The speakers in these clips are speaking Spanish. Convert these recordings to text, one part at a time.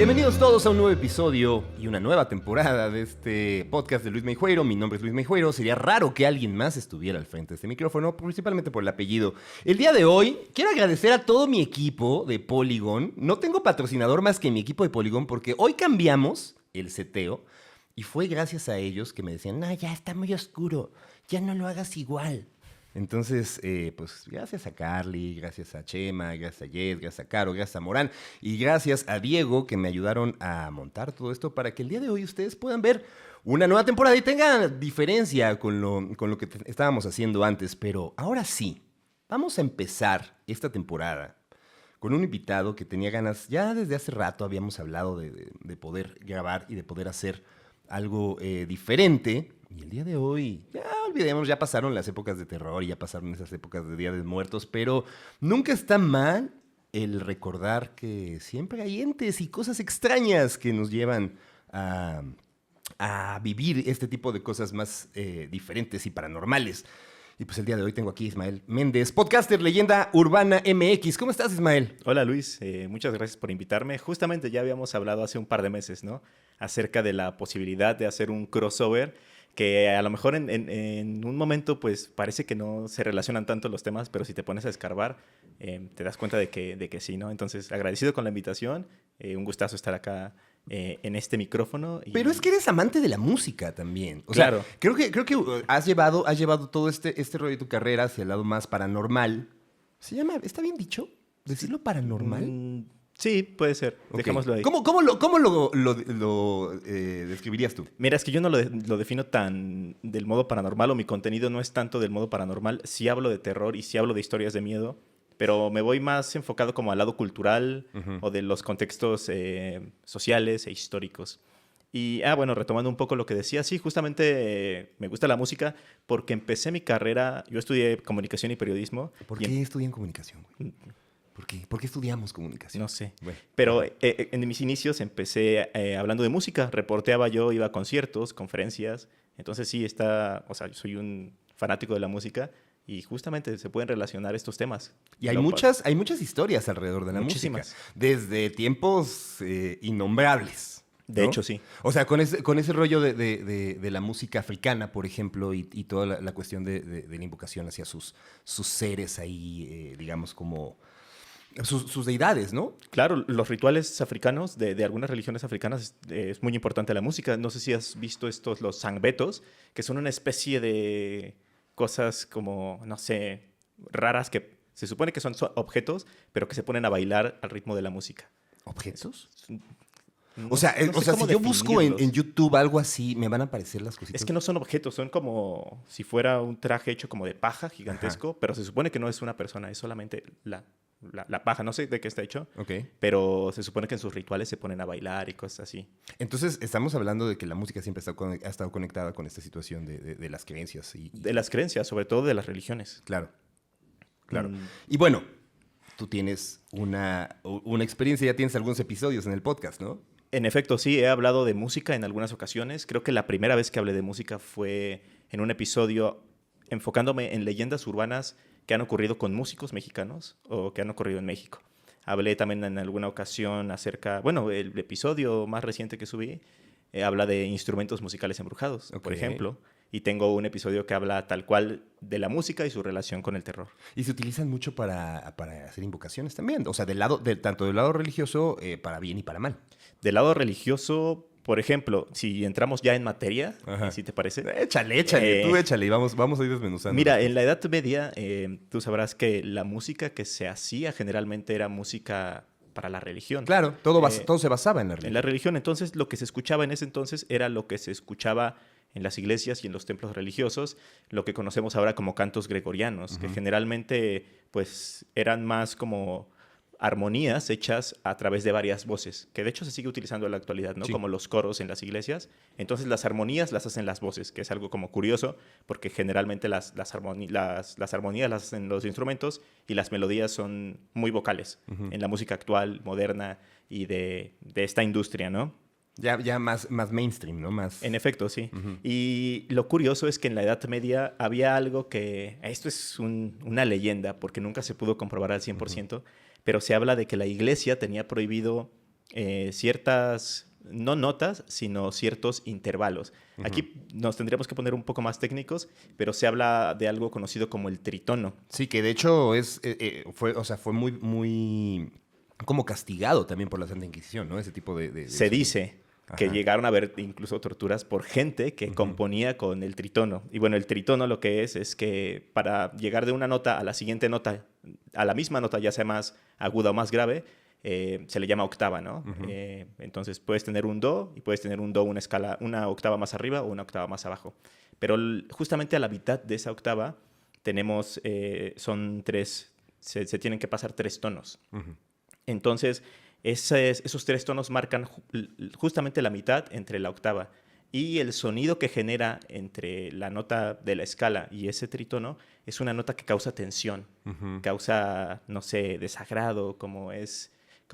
Bienvenidos todos a un nuevo episodio y una nueva temporada de este podcast de Luis Meijueiro. Mi nombre es Luis Meijueiro. Sería raro que alguien más estuviera al frente de este micrófono, principalmente por el apellido. El día de hoy quiero agradecer a todo mi equipo de Polygon. No tengo patrocinador más que mi equipo de Polygon porque hoy cambiamos el seteo y fue gracias a ellos que me decían, no, ya está muy oscuro, ya no lo hagas igual. Entonces, pues gracias a Carly, gracias a Chema, gracias a Jess, gracias a Caro, gracias a Morán y gracias a Diego que me ayudaron a montar todo esto para que el día de hoy ustedes puedan ver una nueva temporada y tengan diferencia con lo que estábamos haciendo antes. Pero ahora sí, vamos a empezar esta temporada con un invitado que tenía ganas, ya desde hace rato habíamos hablado de poder grabar y de poder hacer algo diferente. Y el día de hoy, ya olvidemos, ya pasaron las épocas de terror y ya pasaron esas épocas de Día de Muertos, pero nunca está mal el recordar que siempre hay entes y cosas extrañas que nos llevan a vivir este tipo de cosas más diferentes y paranormales. Y pues el día de hoy tengo aquí a Ismael Méndez, podcaster, leyenda urbana MX. ¿Cómo estás, Ismael? Hola, Luis. Muchas gracias por invitarme. Justamente ya habíamos hablado hace un par de meses, ¿no? Acerca de la posibilidad de hacer un crossover que a lo mejor en un momento pues parece que no se relacionan tanto los temas, pero si te pones a escarbar te das cuenta de que sí, ¿no? Entonces, agradecido con la invitación. Un gustazo estar acá en este micrófono. Pero es que eres amante de la música también. O claro. sea, creo que has llevado todo este rollo de tu carrera hacia el lado más paranormal. ¿Se llama? ¿Está bien dicho? ¿Decirlo paranormal? Sí, puede ser. Okay. Dejémoslo ahí. ¿Cómo lo describirías tú? Mira, es que yo no lo defino tan del modo paranormal, o mi contenido no es tanto del modo paranormal. Sí hablo de terror y sí hablo de historias de miedo, pero me voy más enfocado como al lado cultural o de los contextos sociales e históricos. Y, bueno, retomando un poco lo que decía, sí, justamente me gusta la música porque empecé mi carrera, yo estudié comunicación y periodismo. ¿Por qué estudié comunicación, güey? ¿Por qué estudiamos comunicación? No sé. Bueno. Pero en mis inicios empecé hablando de música. Reporteaba yo, iba a conciertos, conferencias. Entonces sí, yo soy un fanático de la música y justamente se pueden relacionar estos temas. Y hay muchas historias alrededor de la música. Desde tiempos innombrables. De hecho, sí. O sea, con ese rollo de la música africana, por ejemplo, y toda la cuestión de la invocación hacia sus seres ahí, digamos, como sus deidades, ¿no? Claro, los rituales africanos de algunas religiones africanas es muy importante la música. No sé si has visto los sangbetos, que son una especie de cosas como, no sé, raras que se supone que son objetos, pero que se ponen a bailar al ritmo de la música. ¿Objetos? No sé si yo busco en YouTube algo así, me van a aparecer las cositas. Es que no son objetos, son como si fuera un traje hecho como de paja gigantesco. Ajá. Pero se supone que no es una persona, es solamente la paja. No sé de qué está hecho, pero se supone que en sus rituales se ponen a bailar y cosas así. Entonces, estamos hablando de que la música siempre ha estado conectada con esta situación de las creencias. De las creencias, sobre todo de las religiones. Claro. Y bueno, tú tienes una experiencia, ya tienes algunos episodios en el podcast, ¿no? En efecto, sí, he hablado de música en algunas ocasiones. Creo que la primera vez que hablé de música fue en un episodio enfocándome en leyendas urbanas que han ocurrido con músicos mexicanos o que han ocurrido en México. Hablé también en alguna ocasión el episodio más reciente que subí habla de instrumentos musicales embrujados, por ejemplo. Y tengo un episodio que habla tal cual de la música y su relación con el terror. Y se utilizan mucho para hacer invocaciones también. O sea, tanto del lado religioso, para bien y para mal. Del lado religioso, por ejemplo, si entramos ya en materia, si te parece. Échale, tú échale y vamos a ir desmenuzando. Mira, en la Edad Media, tú sabrás que la música que se hacía generalmente era música para la religión. Claro, todo se basaba en la religión. En la religión, entonces lo que se escuchaba en ese entonces era lo que se escuchaba en las iglesias y en los templos religiosos, lo que conocemos ahora como cantos gregorianos, que generalmente pues eran más como armonías hechas a través de varias voces, que de hecho se sigue utilizando en la actualidad, ¿no? Sí. Como los coros en las iglesias. Entonces las armonías las hacen las voces, que es algo como curioso, porque generalmente las armonías las hacen los instrumentos y las melodías son muy vocales en la música actual, moderna y de esta industria, ¿no? Ya más mainstream, ¿no? En efecto, sí. Y lo curioso es que en la Edad Media había algo que... Esto es una leyenda, porque nunca se pudo comprobar al 100%, pero se habla de que la iglesia tenía prohibido ciertas, no notas, sino ciertos intervalos. Aquí nos tendríamos que poner un poco más técnicos, pero se habla de algo conocido como el tritono. Sí, que de hecho fue muy, muy como castigado también por la Santa Inquisición, ¿no? Ese tipo de Se dice que Ajá. llegaron a haber incluso torturas por gente que componía con el tritono. Y bueno, el tritono lo que es que para llegar de una nota a la siguiente nota, a la misma nota, ya sea más aguda o más grave, se le llama octava, ¿no? Entonces puedes tener un do y puedes tener un do una octava más arriba o una octava más abajo. Pero justamente a la mitad de esa octava tenemos, son tres, se tienen que pasar 3 tonos. Entonces, esos 3 tonos marcan justamente la mitad entre la octava. Y el sonido que genera entre la nota de la escala y ese tritono es una nota que causa tensión, causa, no sé, desagrado, ¿cómo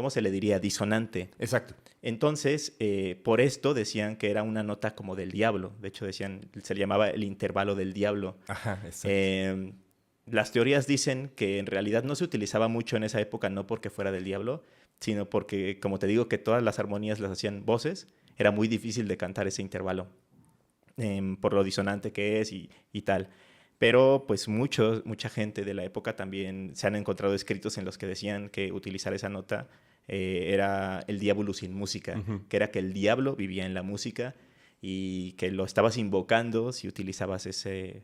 se le diría? Disonante. Exacto. Entonces, por esto decían que era una nota como del diablo. De hecho, se le llamaba el intervalo del diablo. Ajá, exacto. Las teorías dicen que en realidad no se utilizaba mucho en esa época, no porque fuera del diablo, sino porque, como te digo, que todas las armonías las hacían voces, era muy difícil de cantar ese intervalo, por lo disonante que es y tal. Pero pues mucha gente de la época también se han encontrado escritos en los que decían que utilizar esa nota era el diablo sin música, que era que el diablo vivía en la música y que lo estabas invocando si utilizabas ese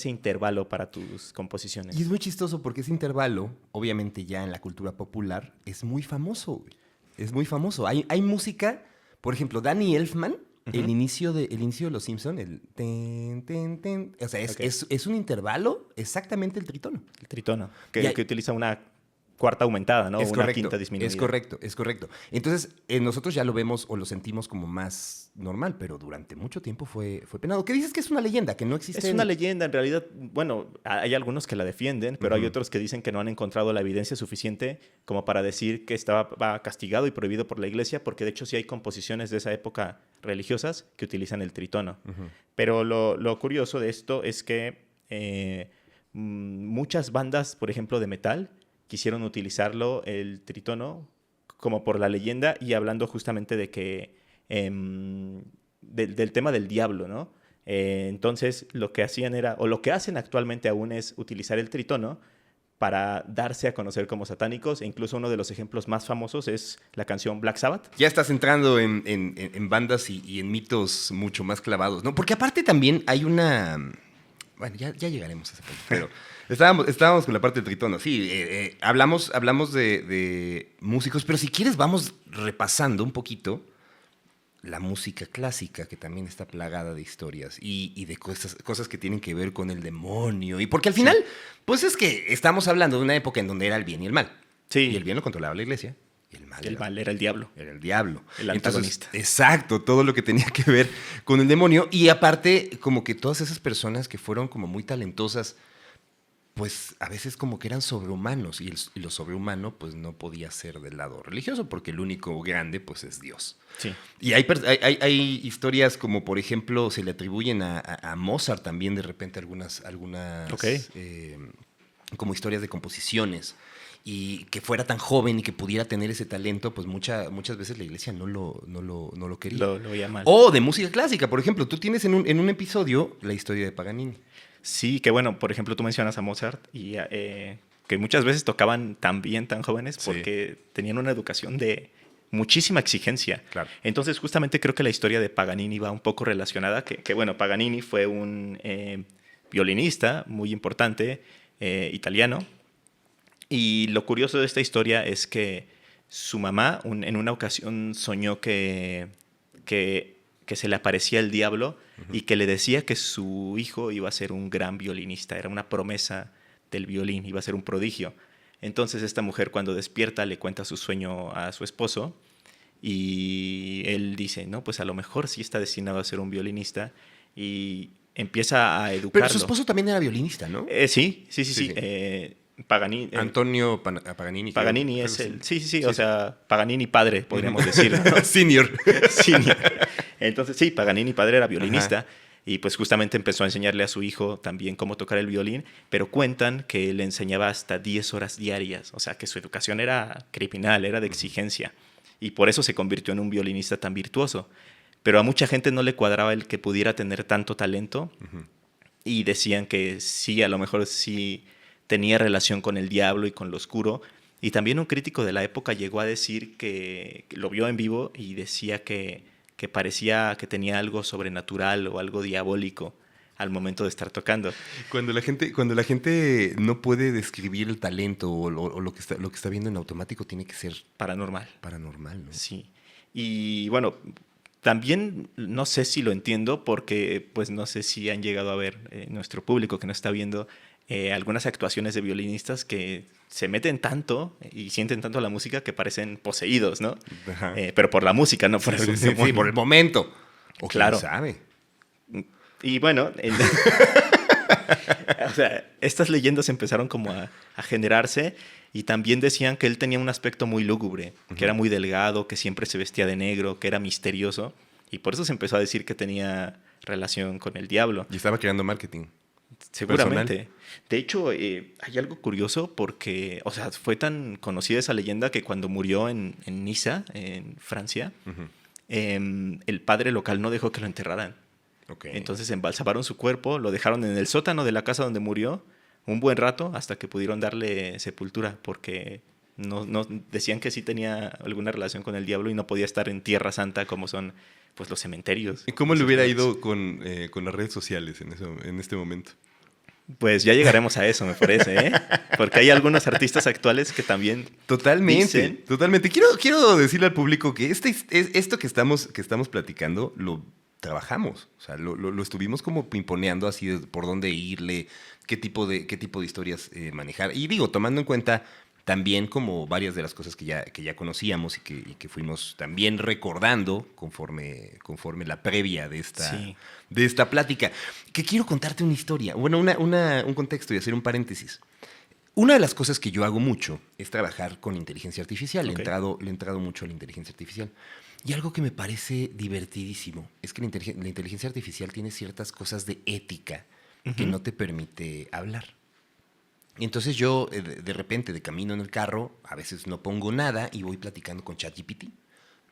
intervalo para tus composiciones. Y es muy chistoso porque ese intervalo, obviamente ya en la cultura popular, es muy famoso, güey. Es muy famoso. Hay música, por ejemplo, Danny Elfman, el inicio de Los Simpson, el ten, ten, ten. O sea, Okay. es un intervalo exactamente el tritono. El tritono, Y que utiliza una cuarta aumentada, ¿no? Es Una correcto, quinta disminuida. es correcto. Entonces, nosotros ya lo vemos o lo sentimos como más normal, pero durante mucho tiempo fue penado. ¿Qué dices que es una leyenda, que no existe? Es una leyenda, en realidad, bueno, hay algunos que la defienden, pero hay otros que dicen que no han encontrado la evidencia suficiente como para decir que estaba castigado y prohibido por la iglesia, porque de hecho sí hay composiciones de esa época religiosas que utilizan el tritono. Pero lo curioso de esto es que muchas bandas, por ejemplo, de metal, quisieron utilizarlo, el tritono, como por la leyenda y hablando justamente de que del tema del diablo, ¿no? Entonces, lo que hacían era, o lo que hacen actualmente aún es utilizar el tritono para darse a conocer como satánicos. E incluso uno de los ejemplos más famosos es la canción Black Sabbath. Ya estás entrando en bandas y en mitos mucho más clavados, ¿no? Porque aparte también hay una... Bueno, ya llegaremos a ese punto, pero estábamos con la parte del tritono. Sí, hablamos de músicos, pero si quieres vamos repasando un poquito la música clásica, que también está plagada de historias y de cosas que tienen que ver con el demonio. Y porque al final, pues es que estamos hablando de una época en donde era el bien y el mal. Sí. Y el bien lo controlaba la iglesia. Y el mal era el diablo. Era el diablo. El antagonista. Entonces, exacto, todo lo que tenía que ver con el demonio. Y aparte, como que todas esas personas que fueron como muy talentosas, pues a veces como que eran sobrehumanos. Y lo sobrehumano, pues no podía ser del lado religioso, porque el único grande, pues es Dios. Sí. Y hay historias como, por ejemplo, se le atribuyen a Mozart también de repente algunas Okay. como historias de composiciones. Y que fuera tan joven y que pudiera tener ese talento, pues muchas veces la iglesia no lo quería. Lo veía mal. O de música clásica, por ejemplo. Tú tienes en un episodio la historia de Paganini. Sí, que bueno, por ejemplo, tú mencionas a Mozart y que muchas veces tocaban tan bien, tan jóvenes, porque tenían una educación de muchísima exigencia. Claro. Entonces, justamente creo que la historia de Paganini va un poco relacionada, que bueno, Paganini fue un violinista muy importante, italiano. Y lo curioso de esta historia es que su mamá en una ocasión soñó que se le aparecía el diablo y que le decía que su hijo iba a ser un gran violinista. Era una promesa del violín, iba a ser un prodigio. Entonces esta mujer cuando despierta le cuenta su sueño a su esposo y él dice, no, pues a lo mejor sí está destinado a ser un violinista y empieza a educarlo. Pero su esposo también era violinista, ¿no? Sí. Paganini. Antonio Paganini. Paganini es el... Sí. O sea, Paganini padre, podríamos decir. Senior. Senior. Entonces, sí, Paganini padre era violinista. Ajá. Y pues justamente empezó a enseñarle a su hijo también cómo tocar el violín, pero cuentan que le enseñaba hasta 10 horas diarias, o sea que su educación era criminal, era de exigencia, y por eso se convirtió en un violinista tan virtuoso. Pero a mucha gente no le cuadraba el que pudiera tener tanto talento, y decían que sí, a lo mejor sí tenía relación con el diablo y con lo oscuro. Y también un crítico de la época llegó a decir que lo vio en vivo y decía que parecía que tenía algo sobrenatural o algo diabólico al momento de estar tocando. Cuando la gente no puede describir el talento o lo que está viendo en automático, tiene que ser Paranormal. paranormal, ¿no? Sí. Y bueno, también no sé si lo entiendo porque pues no sé si han llegado a ver nuestro público que nos está viendo algunas actuaciones de violinistas que se meten tanto y sienten tanto la música que parecen poseídos, ¿no? Pero por la música, no por algún demonio. Sí, por el momento. O Claro. quién sabe. Y bueno, o sea, estas leyendas empezaron como a generarse y también decían que él tenía un aspecto muy lúgubre, que era muy delgado, que siempre se vestía de negro, que era misterioso, y por eso se empezó a decir que tenía relación con el diablo. Y estaba creando marketing. Seguramente. Personal. De hecho, hay algo curioso porque, o sea, fue tan conocida esa leyenda que cuando murió en Niza, en Francia, el padre local no dejó que lo enterraran. Okay. Entonces embalsamaron su cuerpo, lo dejaron en el sótano de la casa donde murió un buen rato hasta que pudieron darle sepultura porque no decían que sí tenía alguna relación con el diablo y no podía estar en Tierra Santa como son pues los cementerios. ¿Y cómo le hubiera ido con las redes sociales en este momento? Pues ya llegaremos a eso, me parece, ¿eh? Porque hay algunos artistas actuales que también Totalmente. Quiero decirle al público que esto que estamos platicando lo trabajamos. O sea, lo estuvimos como pimponeando así de por dónde irle, qué tipo de historias manejar. Y digo, tomando en cuenta también como varias de las cosas que ya conocíamos y que fuimos también recordando conforme la previa de esta plática. Que quiero contarte una historia, bueno, un contexto y hacer un paréntesis. Una de las cosas que yo hago mucho es trabajar con inteligencia artificial. Okay. Le he entrado mucho a la inteligencia artificial. Y algo que me parece divertidísimo es que la inteligencia artificial tiene ciertas cosas de ética que no te permite hablar. Y entonces yo, de repente, de camino en el carro, a veces no pongo nada y voy platicando con ChatGPT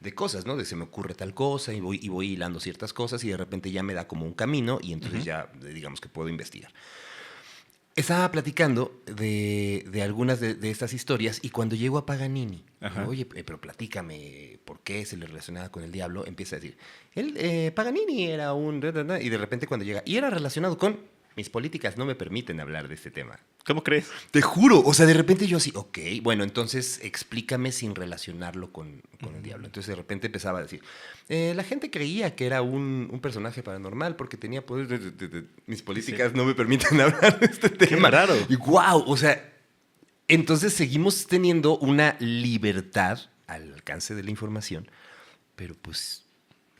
de cosas, ¿no? De se me ocurre tal cosa y voy hilando ciertas cosas y de repente ya me da como un camino y entonces ya, digamos que puedo investigar. Estaba platicando de algunas de estas historias y cuando llego a Paganini, digo, oye, pero platícame por qué se le relacionaba con el diablo, empieza a decir, Paganini era un... Y de repente cuando llega, y era relacionado con... Mis políticas no me permiten hablar de este tema. ¿Cómo crees? Te juro, o sea, de repente yo así, ok, bueno, entonces explícame sin relacionarlo con el diablo. Entonces de repente empezaba a decir, la gente creía que era un personaje paranormal porque tenía poderes mis políticas no me permiten hablar de este tema. Qué raro. Y wow, o sea, entonces seguimos teniendo una libertad al alcance de la información, pero pues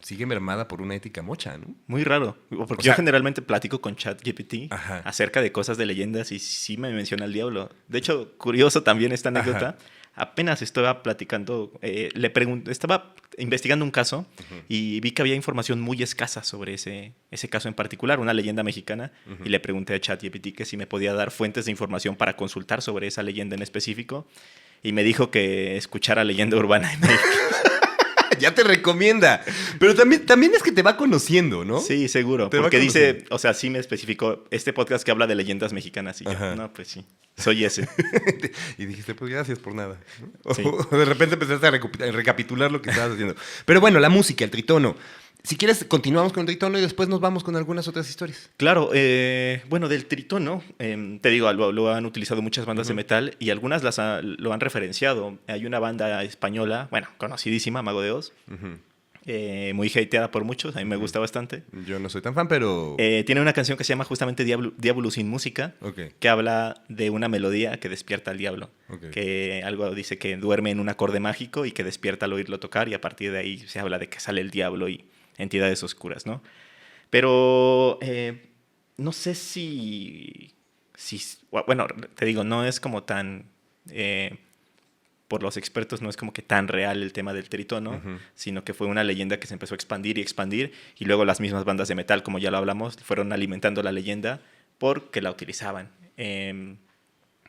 sigue mermada por una ética mocha, ¿no? Muy raro. Porque yo generalmente platico con ChatGPT acerca de cosas de leyendas y sí me menciona el diablo. De hecho, curioso también esta anécdota. Apenas estaba platicando, estaba investigando un caso y vi que había información muy escasa sobre ese caso en particular, una leyenda mexicana, y le pregunté a ChatGPT que si me podía dar fuentes de información para consultar sobre esa leyenda en específico y me dijo que escuchara Leyenda Urbana de México. Ya te recomienda. Pero también es que te va conociendo, ¿no? Sí, seguro. Porque dice, o sea, sí me especificó este podcast que habla de leyendas mexicanas. Y yo, no, pues sí, soy ese. Y dijiste, pues gracias por nada, ¿no? Sí. O de repente empezaste a recapitular lo que estabas haciendo. Pero bueno, la música, el tritono. Si quieres, continuamos con el tritono y después nos vamos con algunas otras historias. Claro, bueno, del tritono, te digo, lo han utilizado muchas bandas de metal y algunas lo han referenciado. Hay una banda española, bueno, conocidísima, Mago de Oz, muy hateada por muchos, a mí me gusta bastante. Yo no soy tan fan, pero... tiene una canción que se llama justamente Diablo sin música, que habla de una melodía que despierta al diablo. Que algo dice que duerme en un acorde mágico y que despierta al oírlo tocar y a partir de ahí se habla de que sale el diablo y entidades oscuras, ¿no? Pero no sé si... Bueno, te digo, no es como tan por los expertos no es como que tan real el tema del tritono, sino que fue una leyenda que se empezó a expandir y luego las mismas bandas de metal, como ya lo hablamos, fueron alimentando la leyenda porque la utilizaban.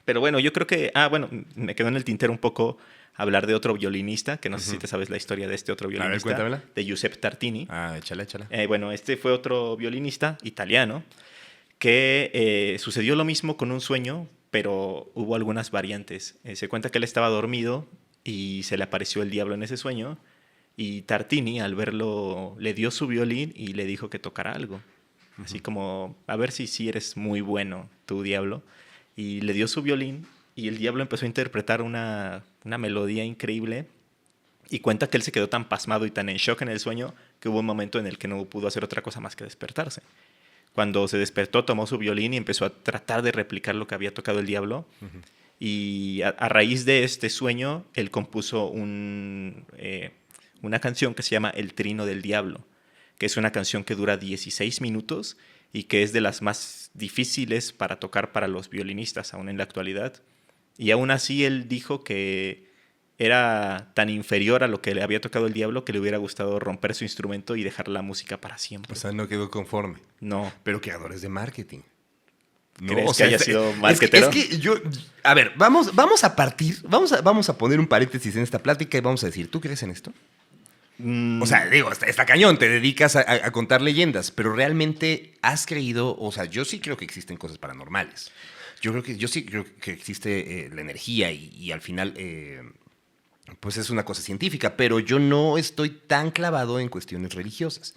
Pero bueno, yo creo que... bueno, me quedó en el tintero un poco hablar de otro violinista, que no sé si te sabes la historia de este otro violinista. A ver, cuéntamela. De Giuseppe Tartini. Échala. Bueno, este fue otro violinista italiano que sucedió lo mismo con un sueño, pero hubo algunas variantes. Se cuenta que él estaba dormido y se le apareció el diablo en ese sueño y Tartini, al verlo, le dio su violín y le dijo que tocara algo. Así como, a ver si eres muy bueno, tú diablo. Y le dio su violín y el diablo empezó a interpretar una melodía increíble y cuenta que él se quedó tan pasmado y tan en shock en el sueño que hubo un momento en el que no pudo hacer otra cosa más que despertarse. Cuando se despertó, tomó su violín y empezó a tratar de replicar lo que había tocado el diablo. Y a raíz de este sueño, él compuso una canción que se llama El Trino del Diablo, que es una canción que dura 16 minutos y que es de las más difíciles para tocar para los violinistas, aún en la actualidad. Y aún así él dijo que era tan inferior a lo que le había tocado el diablo que le hubiera gustado romper su instrumento y dejar la música para siempre. O sea, no quedó conforme. No. Pero creadores de marketing. No, ¿Crees que haya sido marketero? Es que yo... A ver, vamos a partir, vamos a poner un paréntesis en esta plática y vamos a decir, ¿tú crees en esto? O sea, digo, está cañón, te dedicas a contar leyendas, pero realmente has creído, o sea, yo sí creo que existen cosas paranormales. Yo sí creo que existe la energía y al final, pues es una cosa científica, pero yo no estoy tan clavado en cuestiones religiosas.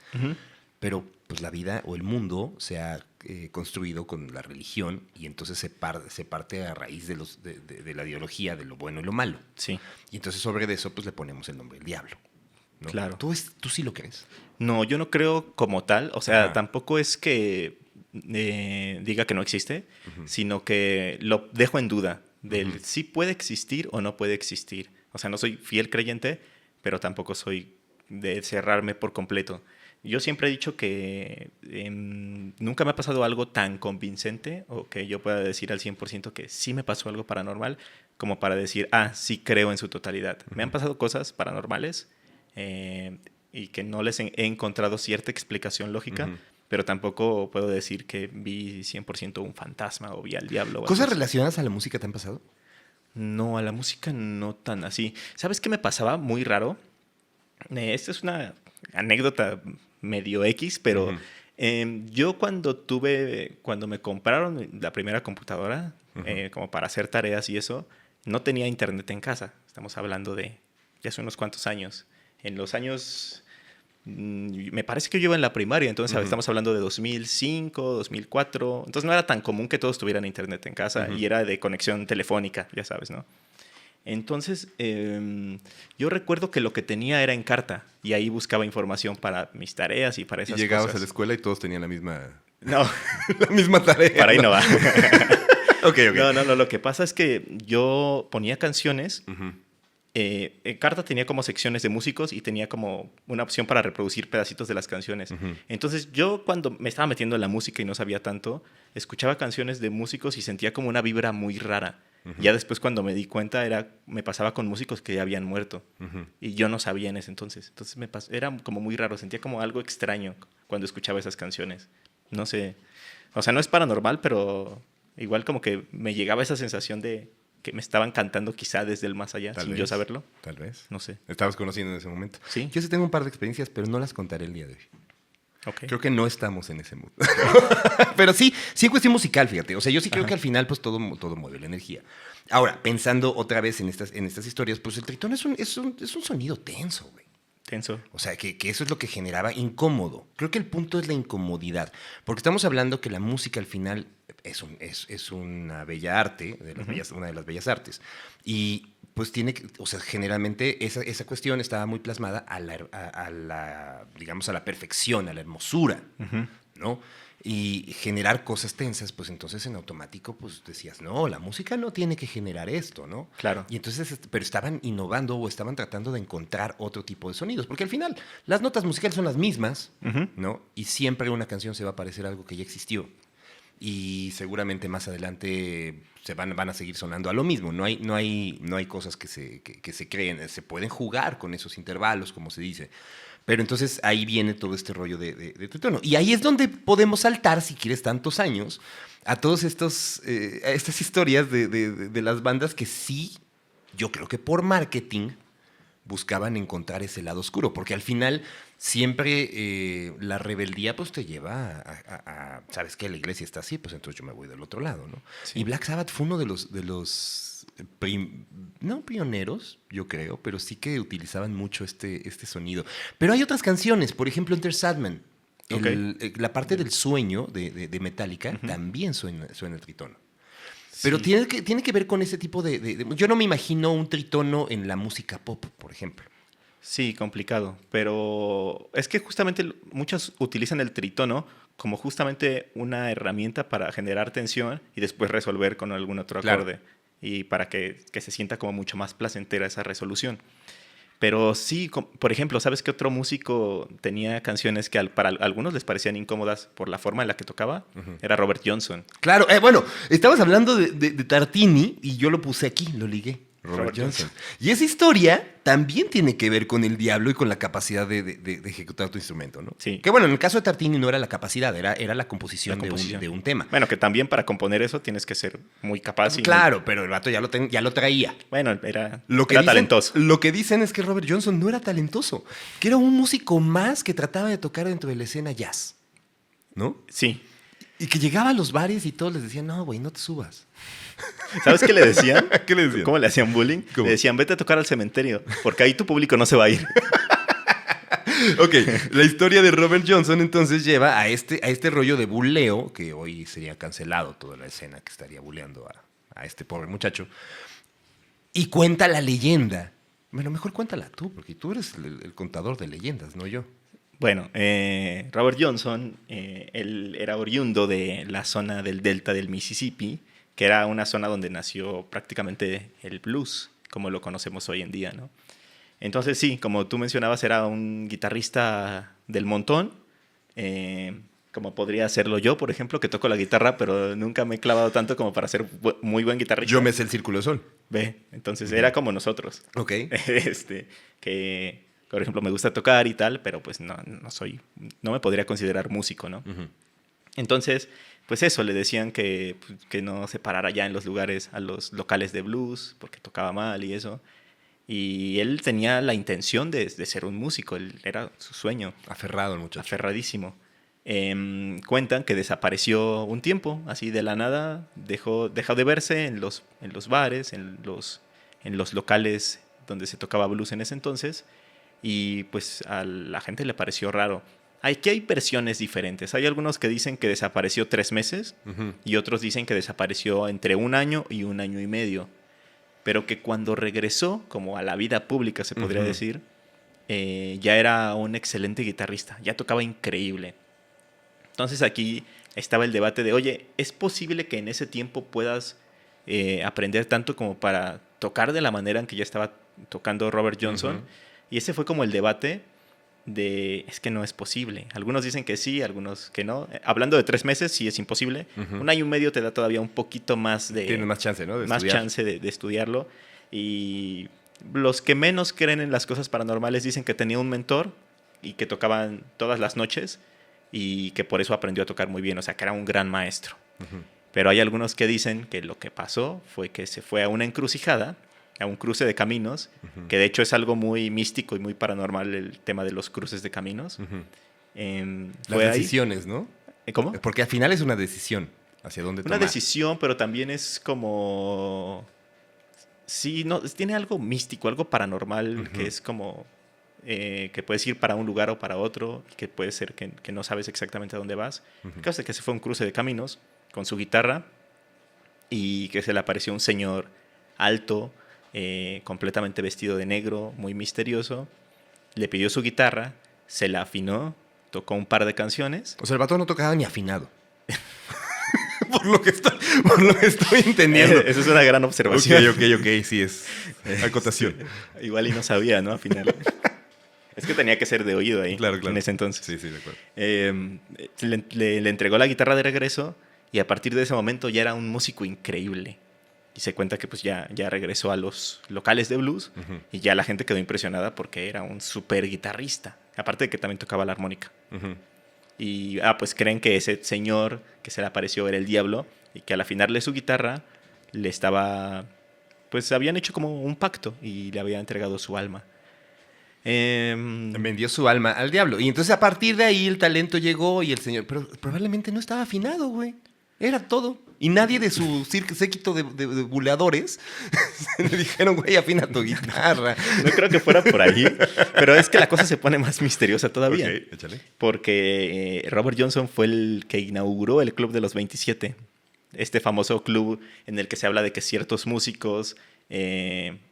Pero pues la vida o el mundo se ha construido con la religión y entonces se parte a raíz de la ideología de lo bueno y lo malo. Sí. Y entonces sobre eso pues le ponemos el nombre del diablo, ¿no? Claro. ¿Tú sí lo crees? No, yo no creo como tal. O sea, tampoco es que diga que no existe, sino que lo dejo en duda del si puede existir o no puede existir. O sea, no soy fiel creyente, pero tampoco soy de cerrarme por completo. Yo siempre he dicho que nunca me ha pasado algo tan convincente o que yo pueda decir al 100% que sí me pasó algo paranormal como para decir, sí creo en su totalidad. Me han pasado cosas paranormales y que no les he encontrado cierta explicación lógica, pero tampoco puedo decir que vi 100% un fantasma o vi al diablo. ¿Cosas relacionadas a la música te han pasado? No, a la música no tan así. ¿Sabes qué me pasaba? Muy raro. Esta es una anécdota medio X, pero yo cuando me compraron la primera computadora, como para hacer tareas y eso, no tenía internet en casa. Estamos hablando de ya hace unos cuantos años. En los años, me parece que yo iba en la primaria, entonces estamos hablando de 2005, 2004. Entonces no era tan común que todos tuvieran internet en casa y era de conexión telefónica, ya sabes, ¿no? Entonces, yo recuerdo que lo que tenía era en carta y ahí buscaba información para mis tareas y para esas cosas. Y llegabas a la escuela y todos tenían la misma... No. la misma tarea. Para ahí no va. Okay. No, lo que pasa es que yo ponía canciones. En carta tenía como secciones de músicos y tenía como una opción para reproducir pedacitos de las canciones. Entonces, yo cuando me estaba metiendo en la música y no sabía tanto, escuchaba canciones de músicos y sentía como una vibra muy rara. Ya después cuando me di cuenta me pasaba con músicos que ya habían muerto y yo no sabía en ese entonces. Entonces era como muy raro, sentía como algo extraño cuando escuchaba esas canciones. No sé, o sea, no es paranormal, pero igual como que me llegaba esa sensación de que me estaban cantando quizá desde el más allá, sin yo saberlo. Tal vez. No sé. Estabas conociendo en ese momento. Sí. Yo sí tengo un par de experiencias, pero no las contaré el día de hoy. Okay. Creo que no estamos en ese mood. Pero sí en cuestión musical, fíjate. O sea, yo sí creo que al final pues todo mueve la energía. Ahora, pensando otra vez en estas historias, pues el tritón es un sonido tenso, güey. Tenso. O sea, que eso es lo que generaba incómodo. Creo que el punto es la incomodidad. Porque estamos hablando que la música al final es una bella arte, una de las bellas artes. Y pues generalmente esa cuestión estaba muy plasmada a la digamos, a la perfección, a la hermosura, ¿no? Y generar cosas tensas, pues entonces en automático pues decías, no, la música no tiene que generar esto, ¿no? Claro. Y entonces, pero estaban innovando o estaban tratando de encontrar otro tipo de sonidos, porque al final las notas musicales son las mismas, ¿no? Y siempre una canción se va a parecer a algo que ya existió. y seguramente más adelante van a seguir sonando a lo mismo. No hay cosas que se creen, se pueden jugar con esos intervalos, como se dice. Pero entonces ahí viene todo este rollo de tritono. Y ahí es donde podemos saltar, si quieres tantos años, a todas estas historias de las bandas que sí, yo creo que por marketing buscaban encontrar ese lado oscuro, porque al final siempre la rebeldía pues te lleva ¿sabes qué? La iglesia está así, pues entonces yo me voy del otro lado, ¿no? Sí. Y Black Sabbath fue uno de los no pioneros, yo creo, pero sí que utilizaban mucho este sonido. Pero hay otras canciones, por ejemplo, Enter Sandman. La parte del sueño de Metallica también suena el tritono. Pero Sí. tiene que ver con ese tipo Yo no me imagino un tritono en la música pop, por ejemplo. Sí, complicado, pero es que justamente muchos utilizan el tritono como justamente una herramienta para generar tensión y después resolver con algún otro acorde, y para que se sienta como mucho más placentera esa resolución. Pero sí, por ejemplo, ¿sabes qué otro músico tenía canciones que para algunos les parecían incómodas por la forma en la que tocaba? Era Robert Johnson. Claro, bueno, estabas hablando de Tartini y yo lo puse aquí, lo ligué. Robert Johnson. Y esa historia también tiene que ver con el diablo y con la capacidad de ejecutar tu instrumento, ¿no? Sí. Que bueno, en el caso de Tartini no era la capacidad, era la composición, de un tema. Bueno, que también para componer eso tienes que ser muy capaz. Claro, pero el vato ya lo traía. Bueno, era Dicen, talentoso. Lo que dicen es que Robert Johnson no era talentoso, que era un músico más que trataba de tocar dentro de la escena jazz, ¿no? Sí. Y que llegaba a los bares y todos les decían, no, güey, no te subas. ¿Sabes qué le decían? ¿Qué le decían? ¿Cómo le hacían bullying? ¿Cómo? Le decían, vete a tocar al cementerio, porque ahí tu público no se va a ir. Ok, la historia de Robert Johnson entonces lleva a este rollo de buleo, que hoy sería cancelado toda la escena que estaría buleando a este pobre muchacho. Y cuenta la leyenda. Bueno, mejor cuéntala tú, porque tú eres el contador de leyendas, no yo. Bueno, Robert Johnson, él era oriundo de la zona del delta del Mississippi, que era una zona donde nació prácticamente el blues, como lo conocemos hoy en día, ¿no? Entonces sí, como tú mencionabas, era un guitarrista del montón, como podría hacerlo yo, por ejemplo, que toco la guitarra, pero nunca me he clavado tanto como para ser muy buen guitarrista. Yo me sé el Círculo de Sol. Ve, entonces era como nosotros. Ok. Que, por ejemplo, me gusta tocar y tal, pero pues no me podría considerar músico, ¿no? Entonces, pues eso, le decían que no se parara ya en los lugares, a los locales de blues, porque tocaba mal y eso. Y él tenía la intención de ser un músico, era su sueño. Aferrado el muchacho. Aferradísimo. Cuentan que desapareció un tiempo, así de la nada, dejó de verse en los bares, en los locales donde se tocaba blues en ese entonces, y pues a la gente le pareció raro. Aquí hay versiones diferentes. Hay algunos que dicen que desapareció 3 meses y otros dicen que desapareció entre 1 año y 1 año y medio. Pero que cuando regresó, como a la vida pública se podría decir, ya era un excelente guitarrista, ya tocaba increíble. Entonces aquí estaba el debate de, oye, ¿es posible que en ese tiempo puedas aprender tanto como para tocar de la manera en que ya estaba tocando Robert Johnson? Y ese fue como el debate de, es que no es posible. Algunos dicen que sí, algunos que no. Hablando de 3 meses, sí es imposible. 1 año y medio te da todavía un poquito más de... Tienes más chance, ¿no? Más chance de estudiarlo. Y los que menos creen en las cosas paranormales dicen que tenía un mentor y que tocaban todas las noches y que por eso aprendió a tocar muy bien. O sea, que era un gran maestro. Pero hay algunos que dicen que lo que pasó fue que se fue a una encrucijada, a un cruce de caminos, que de hecho es algo muy místico y muy paranormal el tema de los cruces de caminos. Las decisiones, ¿no? ¿Cómo? Porque al final es una decisión hacia dónde tomar. Una decisión, pero también es como... Sí, no, tiene algo místico, algo paranormal, que es como... que puedes ir para un lugar o para otro, y que puede ser que no sabes exactamente a dónde vas. El caso es que se fue a un cruce de caminos con su guitarra y que se le apareció un señor alto, completamente vestido de negro, muy misterioso. Le pidió su guitarra, se la afinó, tocó un par de canciones. O sea, el vato no tocaba ni afinado. por lo que estoy entendiendo. Esa es una gran observación. Ok, sí es acotación. Sí. Igual y no sabía, ¿no? Al final. Es que tenía que ser de oído ahí, claro. en ese entonces. Sí, de acuerdo. Le entregó la guitarra de regreso y a partir de ese momento ya era un músico increíble. Y se cuenta que pues ya regresó a los locales de blues y ya la gente quedó impresionada porque era un súper guitarrista. Aparte de que también tocaba la armónica. Y pues creen que ese señor que se le apareció era el diablo y que al afinarle su guitarra le estaba... Pues habían hecho como un pacto y le había entregado su alma. Vendió su alma al diablo. Y entonces a partir de ahí el talento llegó y el señor... Pero probablemente no estaba afinado, güey. Era todo. Y nadie de su séquito de buleadores le dijeron, güey, afina tu guitarra. No creo que fuera por ahí. Pero es que la cosa se pone más misteriosa todavía. Ok, échale. Porque Robert Johnson fue el que inauguró el Club de los 27. Este famoso club en el que se habla de que ciertos músicos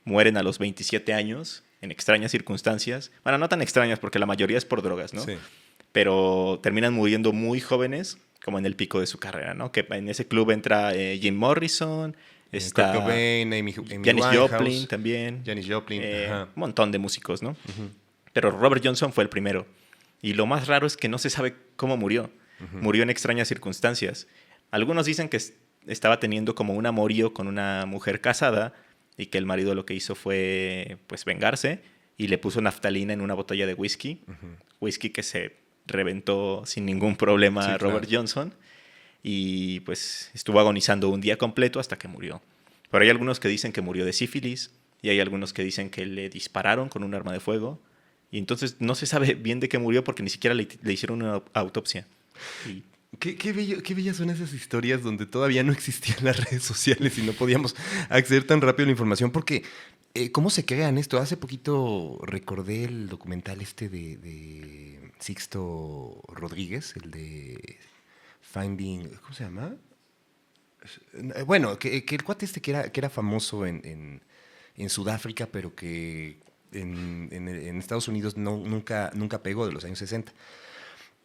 mueren a los 27 años en extrañas circunstancias. Bueno, no tan extrañas porque la mayoría es por drogas, ¿no? Sí. Pero terminan muriendo muy jóvenes, como en el pico de su carrera, ¿no? Que en ese club entra Jim Morrison, está Kurt Cobain, Amy Janis Winehouse, Joplin también. Janis Joplin, Un montón de músicos, ¿no? Pero Robert Johnson fue el primero. Y lo más raro es que no se sabe cómo murió. Murió en extrañas circunstancias. Algunos dicen que estaba teniendo como un amorío con una mujer casada y que el marido lo que hizo fue pues vengarse y le puso naftalina en una botella de whisky. Whisky que se reventó sin ningún problema a Robert Johnson y pues estuvo agonizando un día completo hasta que murió. Pero hay algunos que dicen que murió de sífilis y hay algunos que dicen que le dispararon con un arma de fuego y entonces no se sabe bien de qué murió porque ni siquiera le hicieron una autopsia. Y Qué bellas son esas historias donde todavía no existían las redes sociales y no podíamos acceder tan rápido a la información. Porque, ¿cómo se crean esto? Hace poquito recordé el documental de Sixto Rodríguez, el de Finding... ¿Cómo se llama? Bueno, que el cuate que era famoso en Sudáfrica, pero que en Estados Unidos nunca pegó, de los años 60.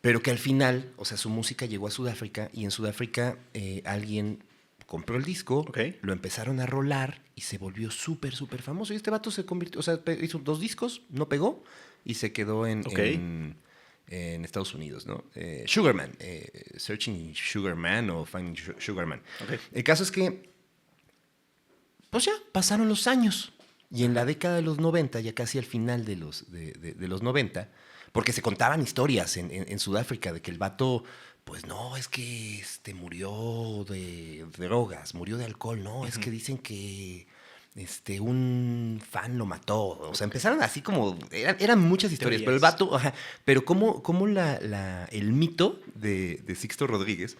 Pero que al final, o sea, su música llegó a Sudáfrica y en Sudáfrica alguien compró el disco, lo empezaron a rolar y se volvió súper, súper famoso. Y este vato se convirtió, o sea, hizo 2 discos, no pegó y se quedó en Estados Unidos, ¿no? Sugarman, Searching Sugarman o Finding Sugarman. El caso es que, pues ya, pasaron los años y en la década de los 90, ya casi al final de los 90, porque se contaban historias en Sudáfrica de que el vato, pues no, es que murió de drogas, murió de alcohol, no, es que dicen que un fan lo mató. O sea, empezaron así como, eran muchas historias, pero el vato, pero cómo el mito de Sixto Rodríguez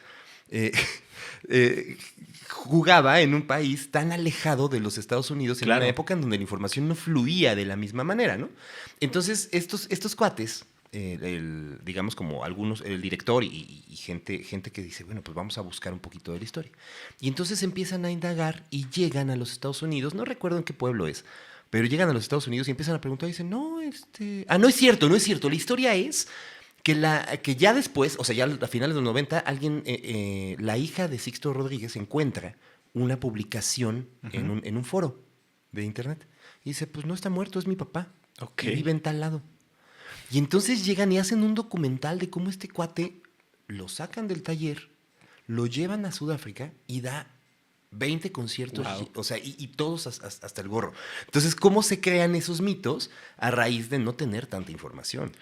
jugaba en un país tan alejado de los Estados Unidos en una época en donde la información no fluía de la misma manera, ¿no? Entonces, estos cuates, digamos como algunos, el director y gente que dice, bueno, pues vamos a buscar un poquito de la historia. Y entonces empiezan a indagar y llegan a los Estados Unidos, no recuerdo en qué pueblo es, pero llegan a los Estados Unidos y empiezan a preguntar y dicen, no, no es cierto, la historia es que ya después, o sea, ya a finales de los 90, alguien, la hija de Sixto Rodríguez encuentra una publicación en un foro de internet. Y dice, pues no está muerto, es mi papá. Que vive en tal lado. Y entonces llegan y hacen un documental de cómo este cuate lo sacan del taller, lo llevan a Sudáfrica y da 20 conciertos, o sea, y todos hasta el gorro. Entonces, ¿cómo se crean esos mitos a raíz de no tener tanta información?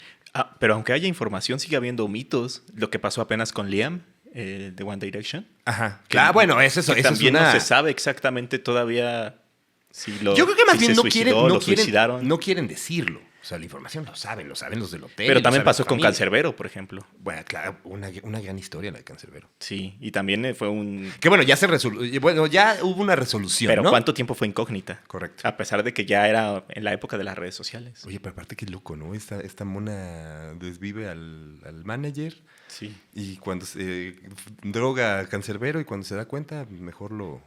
Pero aunque haya información, sigue habiendo mitos. Lo que pasó apenas con Liam, de One Direction. Ajá. Claro, bueno, eso también no se sabe exactamente todavía si Yo creo que más bien suicidaron. No quieren decirlo. O sea, la información lo saben los del hotel. Pero también pasó con Canserbero, por ejemplo. Bueno, claro, una gran historia la de Canserbero. Sí, y también fue un... Que bueno, ya ya hubo una resolución, pero ¿no? ¿cuánto tiempo fue incógnita? Correcto. A pesar de que ya era en la época de las redes sociales. Oye, pero aparte qué loco, ¿no? Esta mona desvive al manager. Sí. Y cuando se droga a Canserbero y cuando se da cuenta, mejor lo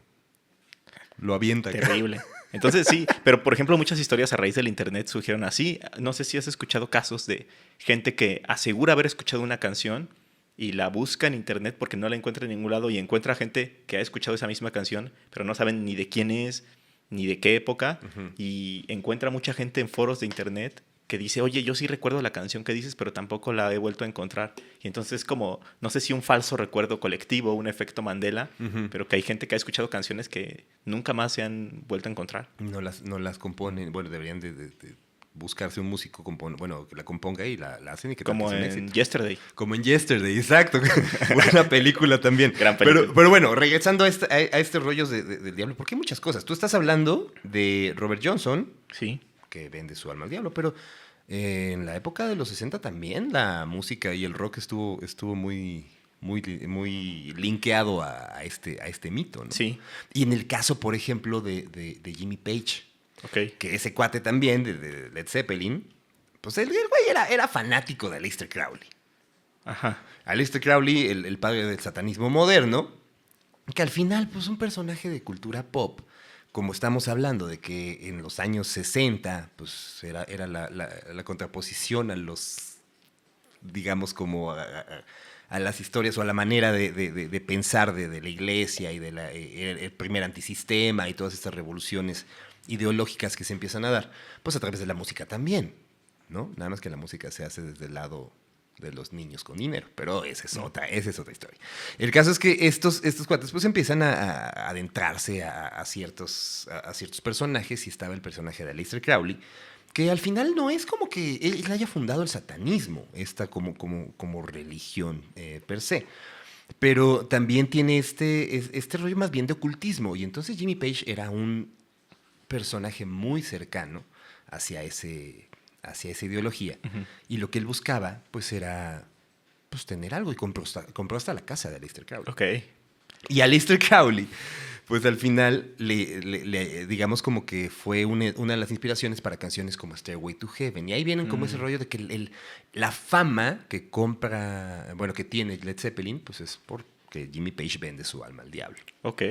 avienta. Terrible. Entonces sí, pero por ejemplo muchas historias a raíz del internet surgieron así. No sé si has escuchado casos de gente que asegura haber escuchado una canción y la busca en internet porque no la encuentra en ningún lado y encuentra gente que ha escuchado esa misma canción, pero no saben ni de quién es, ni de qué época, y encuentra mucha gente en foros de internet que dice, oye, yo sí recuerdo la canción que dices, pero tampoco la he vuelto a encontrar. Y entonces como, no sé si un falso recuerdo colectivo, un efecto Mandela, pero que hay gente que ha escuchado canciones que nunca más se han vuelto a encontrar. No las componen. Bueno, deberían de buscarse un músico que la componga y la hacen y que Como tal que sea un en éxito. Yesterday. Como en Yesterday, exacto. Buena película también. Gran película. Pero bueno, regresando a este rollo del diablo, porque hay muchas cosas. Tú estás hablando de Robert Johnson, Sí. que vende su alma al diablo, pero en la época de los 60 también la música y el rock estuvo muy linkeado a este mito, ¿no? Sí. Y en el caso, por ejemplo, de Jimmy Page, Ok. que ese cuate también de Led Zeppelin, pues el güey era fanático de Aleister Crowley. Ajá. Aleister Crowley, el padre del satanismo moderno, que al final, pues un personaje de cultura pop, como estamos hablando de que en los años 60, pues era la contraposición a los, digamos, como a las historias o a la manera de pensar de la iglesia y el primer antisistema y todas estas revoluciones ideológicas que se empiezan a dar, pues a través de la música también, ¿no? Nada más que la música se hace desde el lado de los niños con dinero, pero esa es otra historia. El caso es que estos cuates pues empiezan a adentrarse a ciertos personajes, y estaba el personaje de Aleister Crowley, que al final no es como que él haya fundado el satanismo, esta como religión per se, pero también tiene este rollo más bien de ocultismo, y entonces Jimmy Page era un personaje muy cercano hacia esa ideología. Uh-huh. Y lo que él buscaba, pues, era pues, tener algo. Y compró hasta la casa de Aleister Crowley. Ok. Y Aleister Crowley, pues, al final, digamos como que fue una de las inspiraciones para canciones como Stairway to Heaven. Y ahí vienen como ese rollo de que la fama que tiene Led Zeppelin, pues, es porque Jimmy Page vende su alma al diablo. Ok.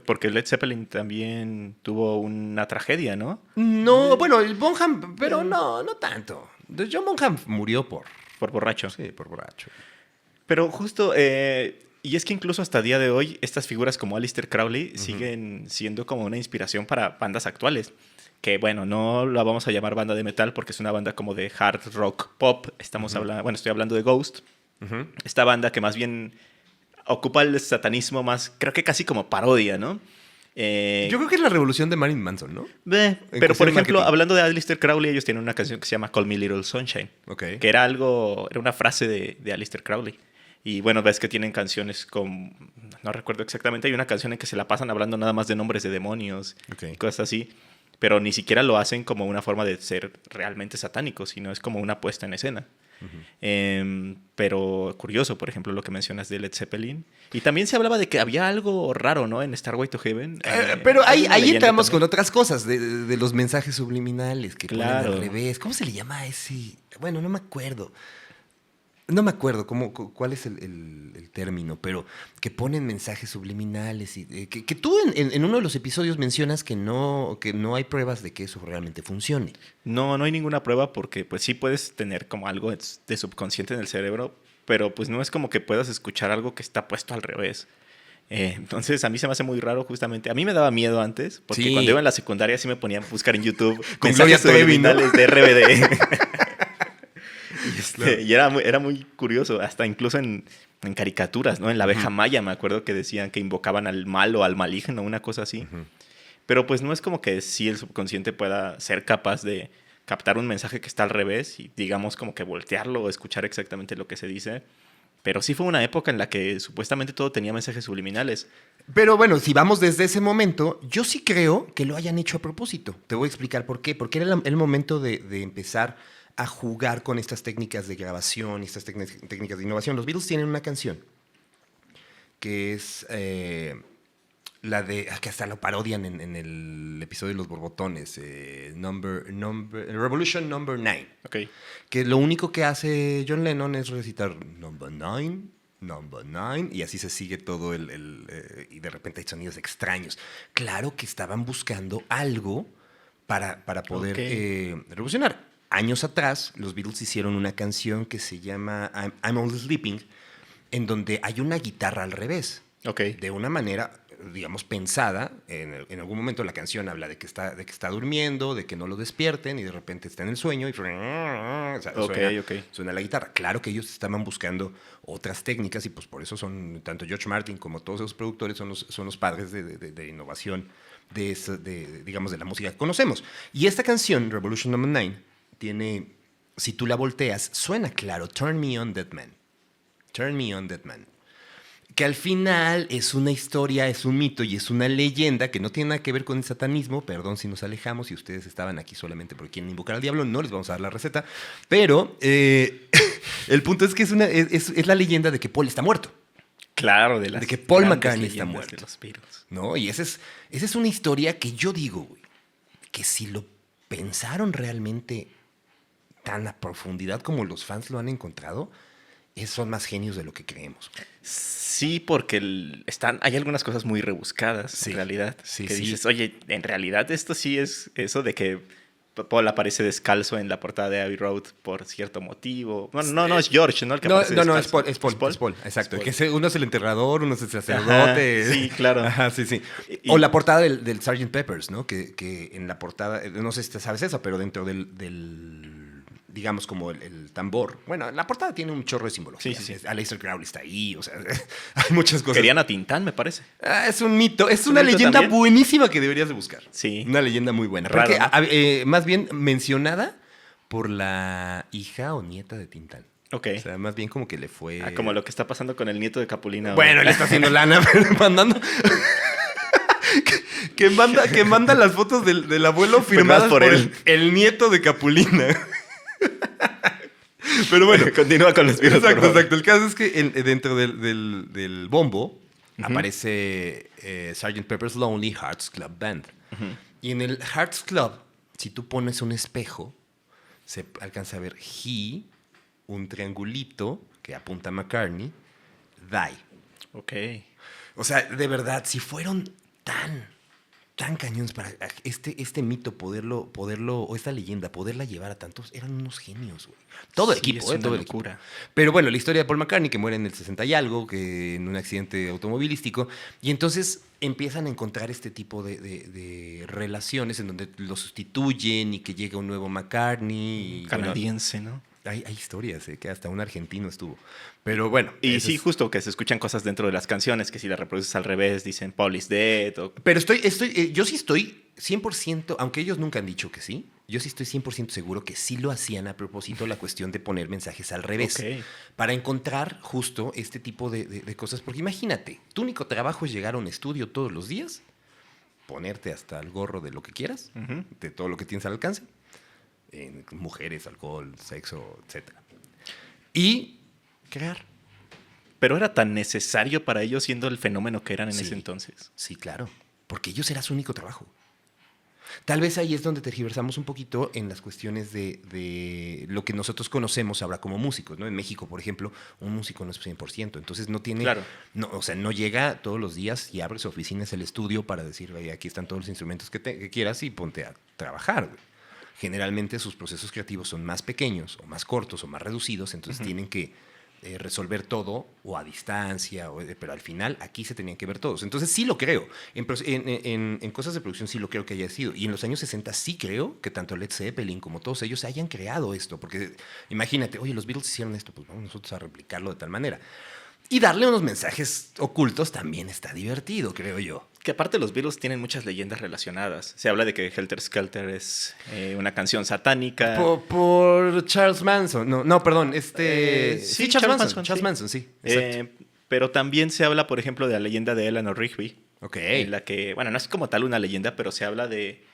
Porque Led Zeppelin también tuvo una tragedia, ¿no? No, bueno, el Bonham, pero no tanto. John Bonham murió por borracho. Sí, por borracho. Pero justo, y es que incluso hasta el día de hoy, estas figuras como Aleister Crowley siguen siendo como una inspiración para bandas actuales. Que bueno, no la vamos a llamar banda de metal porque es una banda como de hard rock pop. Estoy hablando de Ghost. Esta banda que más bien ocupa el satanismo más, creo que casi como parodia, ¿no? Yo creo que es la revolución de Marilyn Manson, ¿no? Pero por ejemplo, hablando de Aleister Crowley, ellos tienen una canción que se llama Call Me Little Sunshine. Okay. Que era una frase de Aleister Crowley. Y bueno, ves que tienen canciones no recuerdo exactamente, hay una canción en que se la pasan hablando nada más de nombres de demonios y cosas así. Pero ni siquiera lo hacen como una forma de ser realmente satánicos, sino es como una puesta en escena. Pero curioso, por ejemplo, lo que mencionas de Led Zeppelin. Y también se hablaba de que había algo raro, ¿no? En Starway to Heaven. Pero ahí entramos también con otras cosas, de los mensajes subliminales que ponen claro. al revés. ¿Cómo se le llama a ese? Bueno, no me acuerdo. No me acuerdo cuál es el término, pero que ponen mensajes subliminales. Y que tú en uno de los episodios mencionas que no hay pruebas de que eso realmente funcione. No hay ninguna prueba porque pues sí puedes tener como algo de subconsciente en el cerebro, pero pues no es como que puedas escuchar algo que está puesto al revés. Entonces a mí se me hace muy raro justamente. A mí me daba miedo antes, porque cuando iba en la secundaria sí me ponía a buscar en YouTube con mensajes subliminales, ¿no? De RBD. Claro. Y era muy curioso, hasta incluso en caricaturas, ¿no? En la abeja maya me acuerdo que decían que invocaban al mal o al maligno, una cosa así. Pero pues no es como que sí el subconsciente pueda ser capaz de captar un mensaje que está al revés y digamos como que voltearlo o escuchar exactamente lo que se dice. Pero sí fue una época en la que supuestamente todo tenía mensajes subliminales. Pero bueno, si vamos desde ese momento, yo sí creo que lo hayan hecho a propósito. Te voy a explicar por qué. Porque era el momento de empezar a jugar con estas técnicas de grabación y estas técnicas de innovación. Los Beatles tienen una canción que es la de... que hasta lo parodian en el episodio de Los Borbotones, Revolution Number 9. Okay. Que lo único que hace John Lennon es recitar Number 9, Number 9, y así se sigue todo y de repente hay sonidos extraños. Claro que estaban buscando algo para poder revolucionar. Años atrás, los Beatles hicieron una canción que se llama I'm Only Sleeping, en donde hay una guitarra al revés. Okay. De una manera digamos, pensada. En algún momento la canción habla de que está durmiendo, de que no lo despierten y de repente está en el sueño y o sea, suena la guitarra. Claro que ellos estaban buscando otras técnicas y pues por eso son, tanto George Martin como todos esos productores son los padres de innovación digamos, de la música que conocemos. Y esta canción, Revolution No. 9, tiene, si tú la volteas, suena claro, Turn Me On Dead Man. Turn Me On Dead Man. Que al final es una historia, es un mito y es una leyenda que no tiene nada que ver con el satanismo. Perdón si nos alejamos y ustedes estaban aquí solamente porque quieren invocar al diablo. No les vamos a dar la receta. Pero el punto es que es la leyenda de que Paul está muerto. Claro, de que Paul McCartney está muerto. De los Beatles. ¿No? Y esa es una historia que yo digo, güey, que si lo pensaron realmente tan a profundidad como los fans lo han encontrado, son más genios de lo que creemos. Sí, porque hay algunas cosas muy rebuscadas, en realidad. Que dices, oye, en realidad esto sí es eso de que Paul aparece descalzo en la portada de Abbey Road por cierto motivo. Bueno, no es George, ¿no? El que aparece descalzo. Es Paul, exacto. Que uno es el enterrador, uno es el sacerdote. Ajá, sí, claro. Ajá, sí. O la portada del Sgt. Pepper's, ¿no? Que en la portada, no sé si te sabes eso, pero dentro del digamos, como el tambor. Bueno, la portada tiene un chorro de simbología. Sí. Aleister Crowley está ahí, o sea, hay muchas cosas. Querían a Tintán, me parece. Es un mito. Es una leyenda también buenísima que deberías de buscar. Sí. Una leyenda muy buena. Raro, porque, ¿no? Más bien mencionada por la hija o nieta de Tintán. Ok. O sea, más bien como que le fue... como lo que está pasando con el nieto de Capulina. Bueno, le está haciendo lana, mandando... que manda las fotos del abuelo firmadas por el nieto de Capulina. Pero bueno, continúa con los videos. Exacto. El caso es que dentro del bombo aparece Sgt. Pepper's Lonely Hearts Club Band. Y en el Hearts Club, si tú pones un espejo, se alcanza a ver He, un triangulito que apunta a McCartney, Die. Ok. O sea, de verdad, si fueron tan cañones para este mito poderlo, o esta leyenda, poderla llevar a tantos, eran unos genios, güey. Todo el equipo, todo el equipo. Pero bueno, la historia de Paul McCartney, que muere en el 60 y algo, que en un accidente automovilístico, y entonces empiezan a encontrar este tipo de relaciones en donde lo sustituyen y que llega un nuevo McCartney. Y, canadiense, ¿no? Hay historias, que hasta un argentino estuvo. Pero bueno. Y sí, justo que se escuchan cosas dentro de las canciones, que si las reproduces al revés, dicen Paul is dead. Pero yo sí estoy 100%, aunque ellos nunca han dicho que sí, yo sí estoy 100% seguro que sí lo hacían a propósito la cuestión de poner mensajes al revés. Okay. Para encontrar justo este tipo de cosas. Porque imagínate, tu único trabajo es llegar a un estudio todos los días, ponerte hasta el gorro de lo que quieras, de todo lo que tienes al alcance. Mujeres, alcohol, sexo, etc. Y crear. Pero era tan necesario para ellos siendo el fenómeno que eran en ese entonces. Sí, claro. Porque ellos era su único trabajo. Tal vez ahí es donde tergiversamos un poquito en las cuestiones de lo que nosotros conocemos ahora como músicos, ¿no? En México, por ejemplo, un músico no es 100%. Entonces no tiene... Claro. No llega todos los días y abre su oficina, es el estudio para decir, oye, aquí están todos los instrumentos que quieras y ponte a trabajar, güey. Generalmente sus procesos creativos son más pequeños o más cortos o más reducidos, entonces tienen que resolver todo o a distancia, pero al final aquí se tenían que ver todos. Entonces sí lo creo. En cosas de producción sí lo creo que haya sido. Y en los años 60 sí creo que tanto Led Zeppelin como todos ellos hayan creado esto. Porque imagínate, oye, los Beatles hicieron esto, pues vamos nosotros a replicarlo de tal manera. Y darle unos mensajes ocultos también está divertido, creo yo. Que aparte los Beatles tienen muchas leyendas relacionadas. Se habla de que Helter Skelter es una canción satánica. Por Charles Manson. No, perdón. Sí, Charles Manson. Charles Manson, sí. Exacto. Pero también se habla, por ejemplo, de la leyenda de Eleanor Rigby. Ok. En la que, bueno, no es como tal una leyenda, pero se habla de...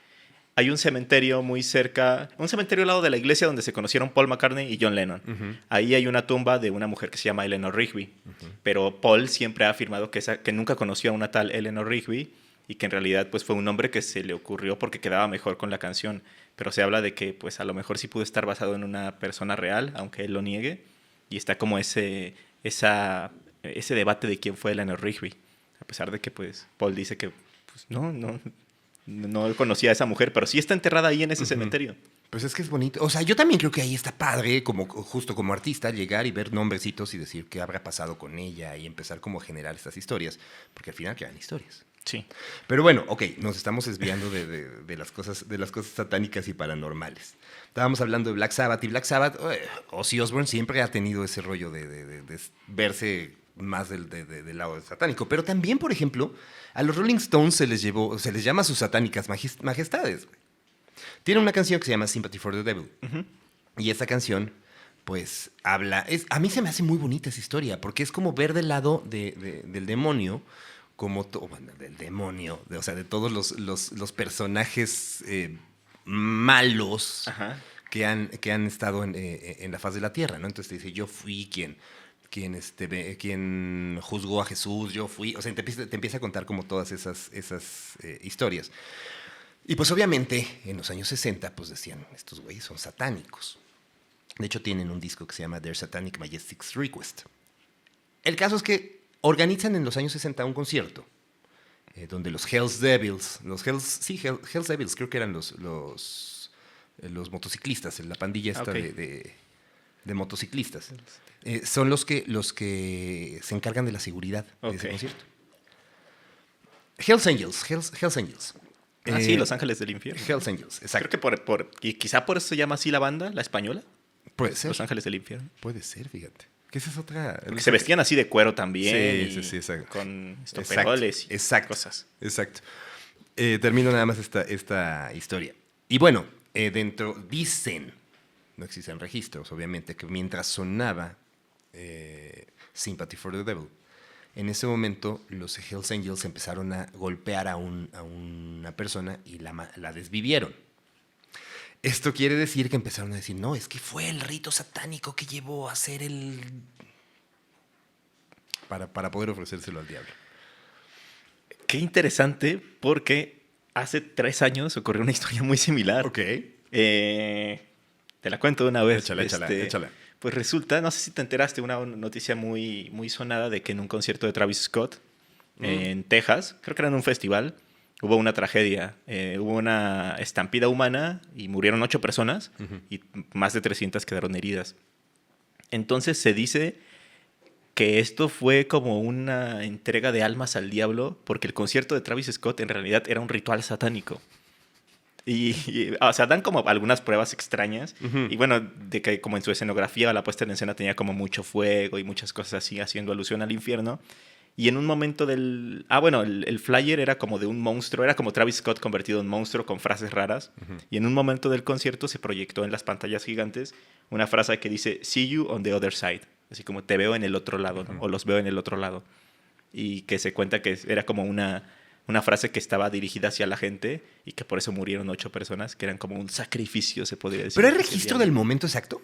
Hay un cementerio muy cerca, un cementerio al lado de la iglesia donde se conocieron Paul McCartney y John Lennon. Ahí hay una tumba de una mujer que se llama Eleanor Rigby. Pero Paul siempre ha afirmado que nunca conoció a una tal Eleanor Rigby y que en realidad pues, fue un nombre que se le ocurrió porque quedaba mejor con la canción. Pero se habla de que pues, a lo mejor sí pudo estar basado en una persona real, aunque él lo niegue. Y está como ese debate de quién fue Eleanor Rigby. A pesar de que pues, Paul dice que pues, no conocía a esa mujer, pero sí está enterrada ahí en ese cementerio. Pues es que es bonito. O sea, yo también creo que ahí está padre, justo como artista, llegar y ver nombrecitos y decir qué habrá pasado con ella y empezar como a generar estas historias. Porque al final quedan historias. Sí. Pero bueno, ok, nos estamos desviando de las cosas satánicas y paranormales. Estábamos hablando de Black Sabbath, y Black Sabbath, Ozzy Osbourne siempre ha tenido ese rollo de verse más del lado satánico. Pero también, por ejemplo, a los Rolling Stones se les llama sus satánicas majestades. Tiene una canción que se llama Sympathy for the Devil. Uh-huh. Y esa canción, pues, a mí se me hace muy bonita esa historia, porque es como ver del lado del demonio, del demonio, o sea, de todos los personajes malos que han estado en la faz de la tierra, ¿no? Entonces te dice, yo fui quien juzgó a Jesús, yo fui, o sea, te empieza a contar como todas esas historias. Y pues obviamente en los años 60 pues decían, estos güeyes son satánicos. De hecho tienen un disco que se llama Their Satanic Majestic's Request. El caso es que organizan en los años 60 un concierto donde los Hells Devils, Hells Devils creo que eran los motociclistas, la pandilla esta de motociclistas, son los que se encargan de la seguridad de ese concierto. Hells Angels. Sí, Los Ángeles del Infierno. Hells Angels, exacto. Creo que y quizá por eso se llama así la banda, la española. Puede ser. Los Ángeles del Infierno. Puede ser, fíjate. Que esa es otra... Porque se vestían así de cuero también. Sí, exacto. Con estoperoles y cosas. Exacto. Termino nada más esta historia. Y bueno, dicen, no existen registros, obviamente, que mientras sonaba Sympathy for the Devil, en ese momento los Hells Angels empezaron a golpear a una persona y la desvivieron. Esto quiere decir que empezaron a decir, no, es que fue el rito satánico que llevó a hacer para poder ofrecérselo al diablo. Qué interesante, porque hace 3 años ocurrió una historia muy similar. Ok. Te la cuento de una vez. Échala. Pues resulta, no sé si te enteraste, una noticia muy, muy sonada de que en un concierto de Travis Scott en Texas, creo que era en un festival, hubo una tragedia. Hubo una estampida humana y murieron 8 personas y más de 300 quedaron heridas. Entonces se dice que esto fue como una entrega de almas al diablo porque el concierto de Travis Scott en realidad era un ritual satánico. O sea, dan como algunas pruebas extrañas. Y bueno, de que como en su escenografía la puesta en escena tenía como mucho fuego y muchas cosas así, haciendo alusión al infierno. Y en un momento el flyer era como de un monstruo, era como Travis Scott convertido en monstruo con frases raras. Y en un momento del concierto se proyectó en las pantallas gigantes una frase que dice, "See you on the other side". Así como te veo en el otro lado, ¿no? O los veo en el otro lado. Y que se cuenta que era como una frase que estaba dirigida hacia la gente y que por eso murieron 8 personas, que eran como un sacrificio, se podría decir. ¿Pero hay registro del momento exacto?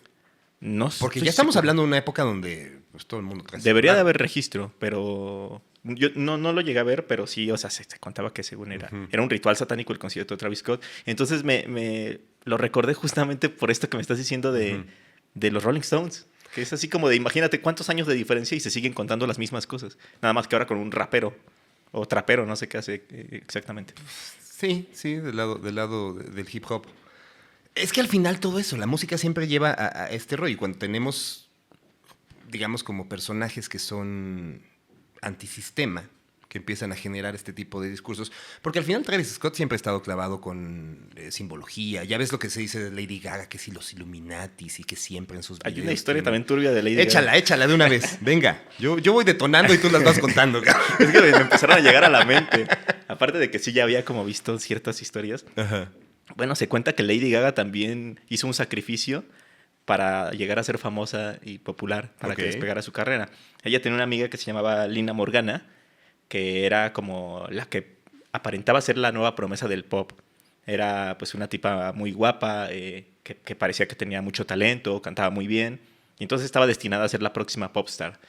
No, porque ya estamos hablando de una época donde pues, todo el mundo... Debería de haber registro, pero yo no lo llegué a ver, pero sí, o sea, se contaba que según era un ritual satánico el concierto de Travis Scott. Entonces me lo recordé justamente por esto que me estás diciendo de los Rolling Stones, que es así como de imagínate cuántos años de diferencia y se siguen contando las mismas cosas. Nada más que ahora con un rapero o trapero, no sé qué hace exactamente. Sí, del lado del hip hop. Es que al final todo eso, la música siempre lleva a este rollo. Y cuando tenemos, digamos, como personajes que son antisistema, que empiezan a generar este tipo de discursos, porque al final Travis Scott siempre ha estado clavado con simbología. Ya ves lo que se dice de Lady Gaga, que si los Illuminatis y que siempre en sus videos... Hay una historia también turbia de Lady Gaga. Échala de una vez. Venga, yo voy detonando y tú las vas contando. Es que me empezaron a llegar a la mente. Aparte de que sí ya había como visto ciertas historias. Ajá. Bueno, se cuenta que Lady Gaga también hizo un sacrificio para llegar a ser famosa y popular, para que despegara su carrera. Ella tenía una amiga que se llamaba Lina Morgana, que era como la que aparentaba ser la nueva promesa del pop. Era pues una tipa muy guapa, que parecía que tenía mucho talento, cantaba muy bien, y entonces estaba destinada a ser la próxima popstar.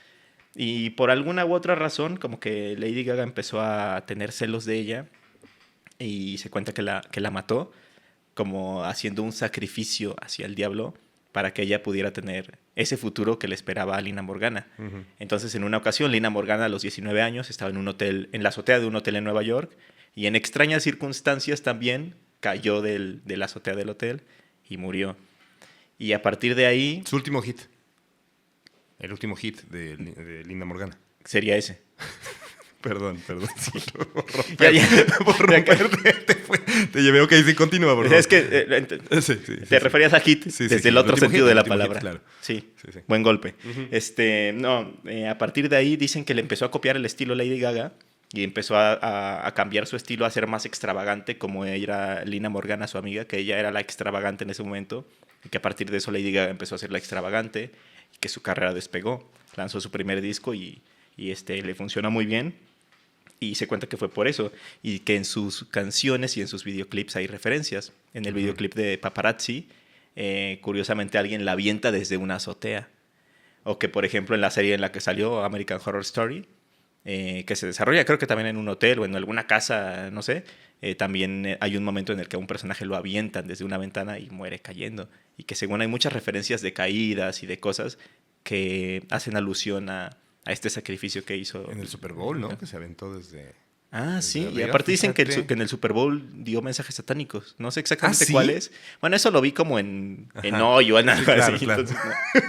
Y por alguna u otra razón, como que Lady Gaga empezó a tener celos de ella, y se cuenta que la mató, como haciendo un sacrificio hacia el diablo, para que ella pudiera tener ese futuro que le esperaba a Lina Morgana. Entonces, en una ocasión, Lina Morgana, a los 19 años, estaba en la azotea de un hotel en Nueva York, y en extrañas circunstancias también cayó de la azotea del hotel y murió. Y a partir de ahí... Su último hit. El último hit de Lina Morgana. Sería ese. Perdón. Sí. Por romperte. Te llevé, ok, sí, continúa, por favor. Es que te referías a hit desde el otro sentido de la palabra. Hit, claro. Sí, buen golpe. A partir de ahí dicen que le empezó a copiar el estilo Lady Gaga y empezó a cambiar su estilo a ser más extravagante, como era Lina Morgana, su amiga, que ella era la extravagante en ese momento, y que a partir de eso Lady Gaga empezó a ser la extravagante, y que su carrera despegó. Lanzó su primer disco y le funcionó muy bien. Y se cuenta que fue por eso. Y que en sus canciones y en sus videoclips hay referencias. En el videoclip de Paparazzi, curiosamente alguien la avienta desde una azotea. O que, por ejemplo, en la serie en la que salió, American Horror Story, que se desarrolla creo que también en un hotel o en alguna casa, no sé, también hay un momento en el que a un personaje lo avientan desde una ventana y muere cayendo. Y que según hay muchas referencias de caídas y de cosas que hacen alusión a este sacrificio que hizo. En el Super Bowl, ¿no? Que se aventó desde... Sí. arriba, Y aparte dicen que en el Super Bowl dio mensajes satánicos. No sé exactamente cuáles. Bueno, eso lo vi como en hoyo o en algo así. Claro. Entonces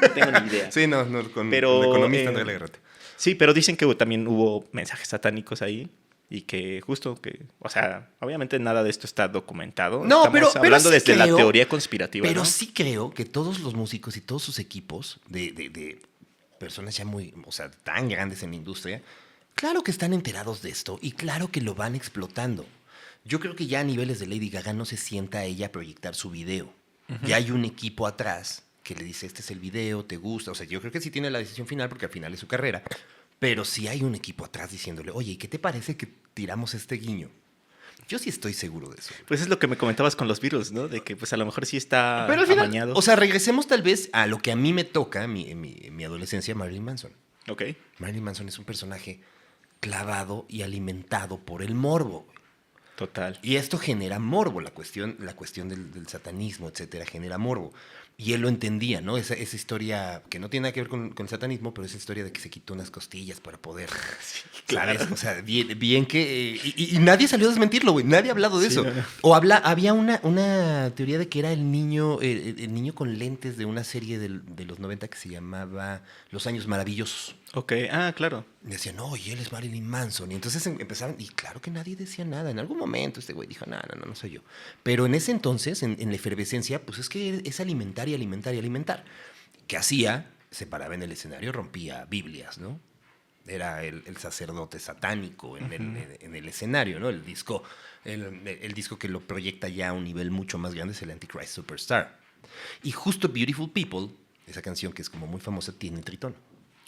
no tengo ni idea. Sí, no, con Pero, el economista André Legarreta. Sí, pero dicen que también hubo mensajes satánicos ahí. Y que justo que... O sea, obviamente nada de esto está documentado. No, Estamos pero hablando sí desde la creo, teoría conspirativa, Pero ¿no? sí creo que todos los músicos y todos sus equipos de personas ya muy, o sea, tan grandes en la industria, claro que están enterados de esto y claro que lo van explotando. Yo creo que ya a niveles de Lady Gaga no se sienta a ella a proyectar su video. Ya hay un equipo atrás que le dice, este es el video, ¿te gusta? O sea, yo creo que sí tiene la decisión final porque al final es su carrera. Pero sí hay un equipo atrás diciéndole, oye, ¿y qué te parece que tiramos este guiño? Yo sí estoy seguro de eso. Pues es lo que me comentabas con los Beatles, ¿no? De que pues a lo mejor sí está Pero al final, amañado. o sea, regresemos tal vez a lo que a mí me toca, mi adolescencia, Marilyn Manson. Ok. Marilyn Manson es un personaje clavado y alimentado por el morbo. Total. Y esto genera morbo, la cuestión del satanismo, etcétera, genera morbo. Y él lo entendía, ¿no? Esa historia que no tiene nada que ver con el satanismo, pero esa historia de que se quitó unas costillas para poder... Sí, claro. claro. O sea, bien que... Y nadie salió a desmentirlo, güey. Nadie ha hablado de eso. No. O había una teoría de que era el niño con lentes de una serie de los 90 que se llamaba Los Años Maravillosos. Ok, claro. Decían, no, y él es Marilyn Manson. Y entonces empezaron, y claro que nadie decía nada. En algún momento este güey dijo, no soy yo. Pero en ese entonces, en la efervescencia, pues es que es alimentar y alimentar y alimentar. ¿Qué hacía? Se paraba en el escenario, rompía Biblias, ¿no? Era el sacerdote satánico en el escenario, ¿no? El disco que lo proyecta ya a un nivel mucho más grande es el Antichrist Superstar. Y justo Beautiful People, esa canción que es como muy famosa, tiene tritono.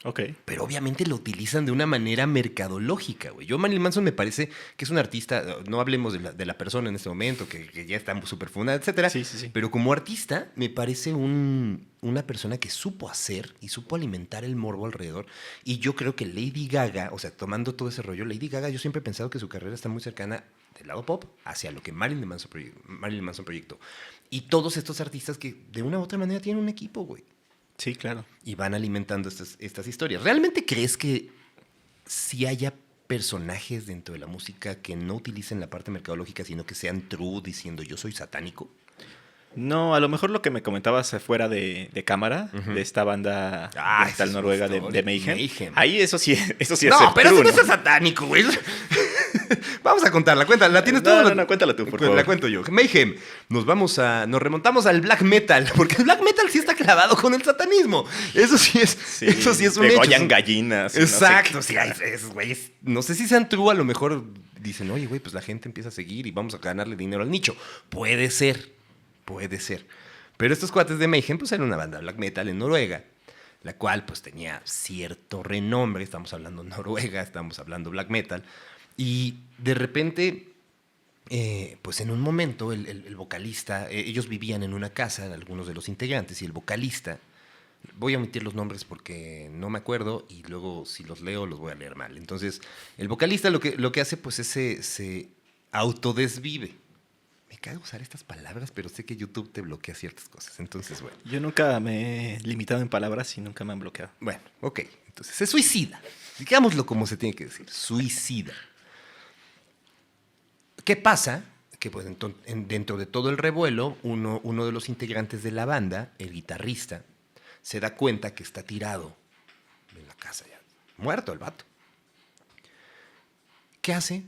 Ok. Pero obviamente lo utilizan de una manera mercadológica, güey. Yo, Marilyn Manson me parece que es un artista, no hablemos de la persona en este momento, que ya está súper fundada, etcétera. Sí. Pero como artista, me parece una persona que supo hacer y supo alimentar el morbo alrededor. Y yo creo que Lady Gaga, o sea, tomando todo ese rollo, Lady Gaga, yo siempre he pensado que su carrera está muy cercana del lado pop hacia lo que Marilyn Manson proyectó. Y todos estos artistas que de una u otra manera tienen un equipo, güey. Sí, claro. Y van alimentando estas historias. ¿Realmente crees que si haya personajes dentro de la música que no utilicen la parte mercadológica, sino que sean true diciendo yo soy satánico? No, a lo mejor lo que me comentabas fuera de cámara, de esta banda esa es noruega una historia. de Mayhem. Mayhem. Ahí eso sí es No, pero true, eso no es satánico, güey. Vamos a contarla, cuéntala. ¿La tienes tú? No, cuéntala tú, por favor. La cuento yo. Mayhem. Nos remontamos al black metal, porque el black metal sí está clavado con el satanismo. Eso sí es un hecho. Degollan gallinas. Exacto, No sé sí, esos güeyes. No sé si sean true, a lo mejor dicen, oye, güey, pues la gente empieza a seguir y vamos a ganarle dinero al nicho. Puede ser. Pero estos cuates de Mayhem, pues eran una banda black metal en Noruega, la cual pues tenía cierto renombre. Estamos hablando Noruega, estamos hablando black metal. Y de repente, pues en un momento, el vocalista, ellos vivían en una casa, algunos de los integrantes, y el vocalista, voy a omitir los nombres porque no me acuerdo, y luego si los leo, los voy a leer mal. Entonces, el vocalista lo que hace, pues es se autodesvive. Me cago usar estas palabras, pero sé que YouTube te bloquea ciertas cosas. Entonces, bueno. Yo nunca me he limitado en palabras y nunca me han bloqueado. Bueno, ok. Entonces, se suicida. Digámoslo como se tiene que decir. Suicida. ¿Qué pasa? Que pues, dentro de todo el revuelo, uno de los integrantes de la banda, el guitarrista, se da cuenta que está tirado en la casa ya. Muerto el vato. ¿Qué hace?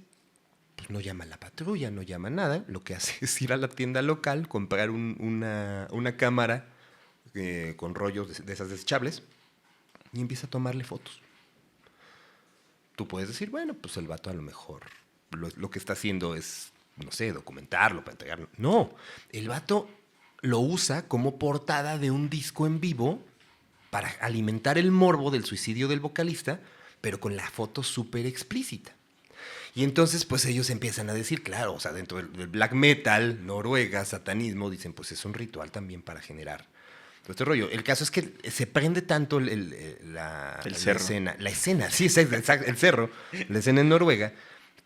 Pues no llama a la patrulla, no llama a nada. Lo que hace es ir a la tienda local, comprar una cámara con rollos de esas desechables y empieza a tomarle fotos. Tú puedes decir, bueno, pues el vato a lo mejor lo que está haciendo es, no sé, documentarlo para entregarlo. No, el vato lo usa como portada de un disco en vivo para alimentar el morbo del suicidio del vocalista, pero con la foto súper explícita. Y entonces, pues ellos empiezan a decir, claro, o sea, dentro del black metal, Noruega, satanismo, dicen, pues es un ritual también para generar todo este rollo. El caso es que se prende tanto la escena, sí, exacto, el cerro, la escena en Noruega,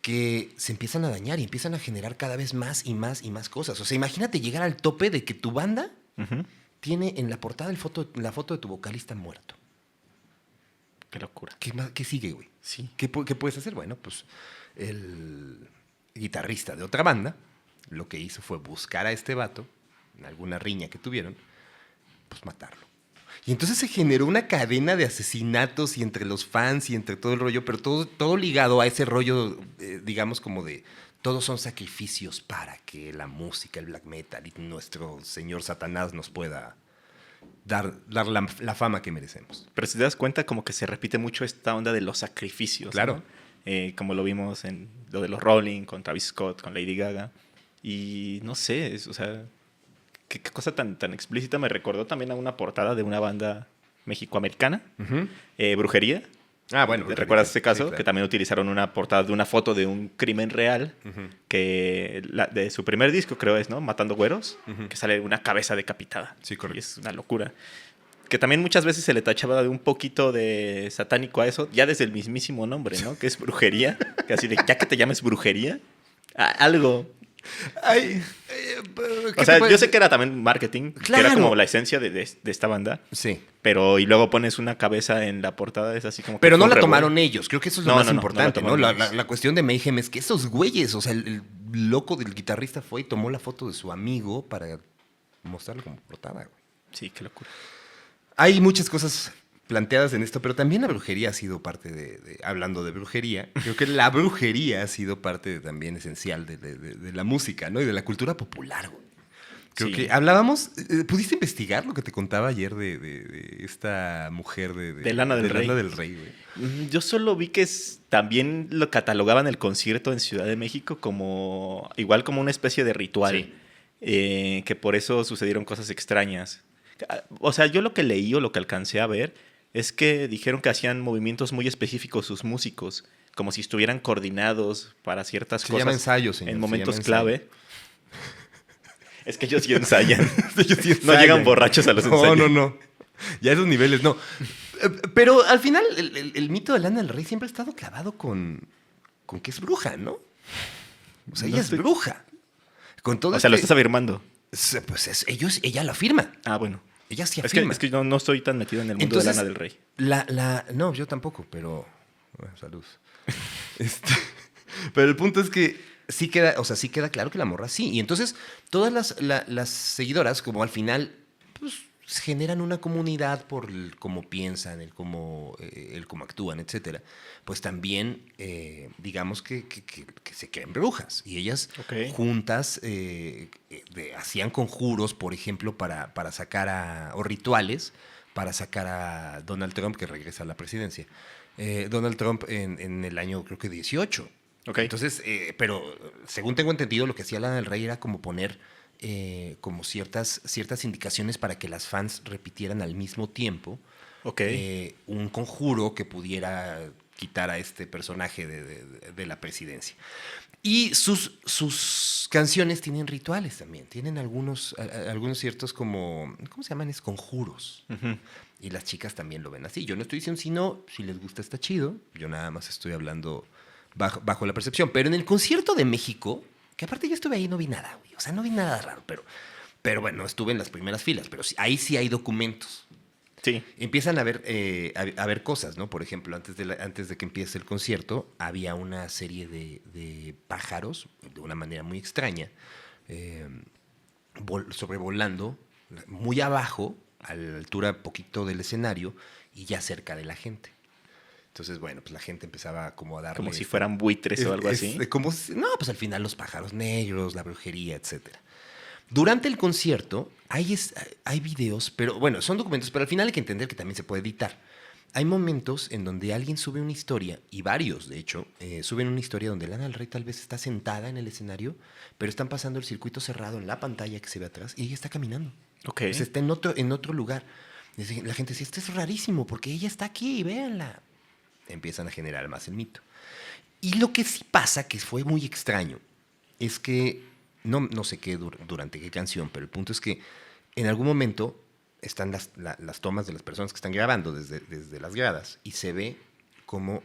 que se empiezan a dañar y empiezan a generar cada vez más y más y más cosas. O sea, imagínate llegar al tope de que tu banda tiene en la portada la foto de tu vocalista muerto. Qué locura. ¿Qué sigue, güey? Sí. ¿Qué puedes hacer? Bueno, pues el guitarrista de otra banda lo que hizo fue buscar a este vato, en alguna riña que tuvieron, pues matarlo. Y entonces se generó una cadena de asesinatos y entre los fans y entre todo el rollo, pero todo ligado a ese rollo, digamos, como de todos son sacrificios para que la música, el black metal y nuestro señor Satanás nos pueda dar la fama que merecemos. Pero si te das cuenta, como que se repite mucho esta onda de los sacrificios. Claro. ¿No? Como lo vimos en lo de los Rolling, con Travis Scott, con Lady Gaga. Y no sé, o sea, qué cosa tan explícita. Me recordó también a una portada de una banda mexicoamericana, Brujería. Ah, bueno. ¿Te recuerdas ese caso? Sí, claro. Que también utilizaron una portada de una foto de un crimen real, que de su primer disco, creo es, ¿no? Matando Güeros, que sale una cabeza decapitada. Sí, correcto. Y es una locura. Que también muchas veces se le tachaba de un poquito de satánico a eso, ya desde el mismísimo nombre, ¿no? Que es brujería. Que así de, ya que te llames brujería, algo. Ay, O sea, yo sé que era también marketing, Claro. que era como la esencia de esta banda. Sí. Pero, y luego pones una cabeza en la portada, es así como que Pero fue no un la revuelo. tomaron ellos. Creo que eso es lo más importante, no la ¿no? tomaron ellos. La cuestión de Mayhem es que esos güeyes, o sea, el loco del guitarrista fue y tomó la foto de su amigo para mostrarlo como portada, güey. Sí, qué locura. Hay muchas cosas planteadas en esto, pero también la brujería ha sido parte hablando de brujería, creo que la brujería ha sido parte también esencial de la música, ¿no? Y de la cultura popular, güey. Creo Sí. que hablábamos, ¿pudiste investigar lo que te contaba ayer de esta mujer De Lana del Rey? Lana del Rey, güey. Yo solo vi que también lo catalogaban el concierto en Ciudad de México como igual como una especie de ritual, que por eso sucedieron cosas extrañas. O sea, yo lo que leí o lo que alcancé a ver es que dijeron que hacían movimientos muy específicos sus músicos, como si estuvieran coordinados para ciertas Se cosas llama ensayo, señor. en momentos se llama clave. Es que ellos sí ensayan. Ellos sí No ensayan. llegan borrachos a los ensayos. No. Ya esos niveles, no. Pero al final, el mito de Lana del Rey siempre ha estado clavado con que es bruja, ¿no? O sea, ella es bruja. Con todo O sea, lo estás afirmando. Pues ella lo afirma. Ah, bueno. Ella sí Es que, afirma. no estoy tan metido en el mundo Entonces, de Lana del Rey. No, yo tampoco, pero... Bueno, salud. Pero el punto es que sí queda claro que la morra sí. Y entonces todas las seguidoras, como al final, pues generan una comunidad por cómo piensan, el cómo actúan, etcétera. Pues también, digamos que se creen brujas. Y ellas juntas hacían conjuros, por ejemplo, para sacar o rituales para sacar a Donald Trump, que regresa a la presidencia. Donald Trump en el año, creo que 18. Okay. Entonces, pero según tengo entendido, lo que hacía Lana del Rey era como poner como ciertas indicaciones para que las fans repitieran al mismo tiempo un conjuro que pudiera quitar a este personaje de la presidencia. Y sus canciones tienen rituales también, tienen algunos ciertos como, ¿cómo se llaman? Es conjuros. Y las chicas también lo ven así. Yo no estoy diciendo si les gusta está chido, yo nada más estoy hablando bajo la percepción. Pero en el concierto de México, que aparte yo estuve ahí, no vi nada, güey. O sea, no vi nada raro, pero bueno, estuve en las primeras filas, pero ahí sí hay documentos. Sí. Empiezan a ver cosas, ¿no? Por ejemplo, antes de que empiece el concierto, había una serie de pájaros, de una manera muy extraña, sobrevolando muy abajo, a la altura poquito del escenario y ya cerca de la gente. Entonces, bueno, pues la gente empezaba como a darle... Como si fueran buitres o algo así. No, pues al final los pájaros negros, la brujería, etcétera. Durante el concierto hay videos, pero bueno, son documentos, pero al final hay que entender que también se puede editar. Hay momentos en donde alguien sube una historia, y varios, de hecho, suben una historia donde Lana del Rey tal vez está sentada en el escenario, pero están pasando el circuito cerrado en la pantalla que se ve atrás, y ella está caminando. Ok. O sea, está en otro lugar. La gente dice, esto es rarísimo, porque ella está aquí, véanla. Empiezan a generar más el mito. Y lo que sí pasa, que fue muy extraño, es que, no sé qué durante qué canción, pero el punto es que en algún momento están las tomas de las personas que están grabando desde las gradas y se ve cómo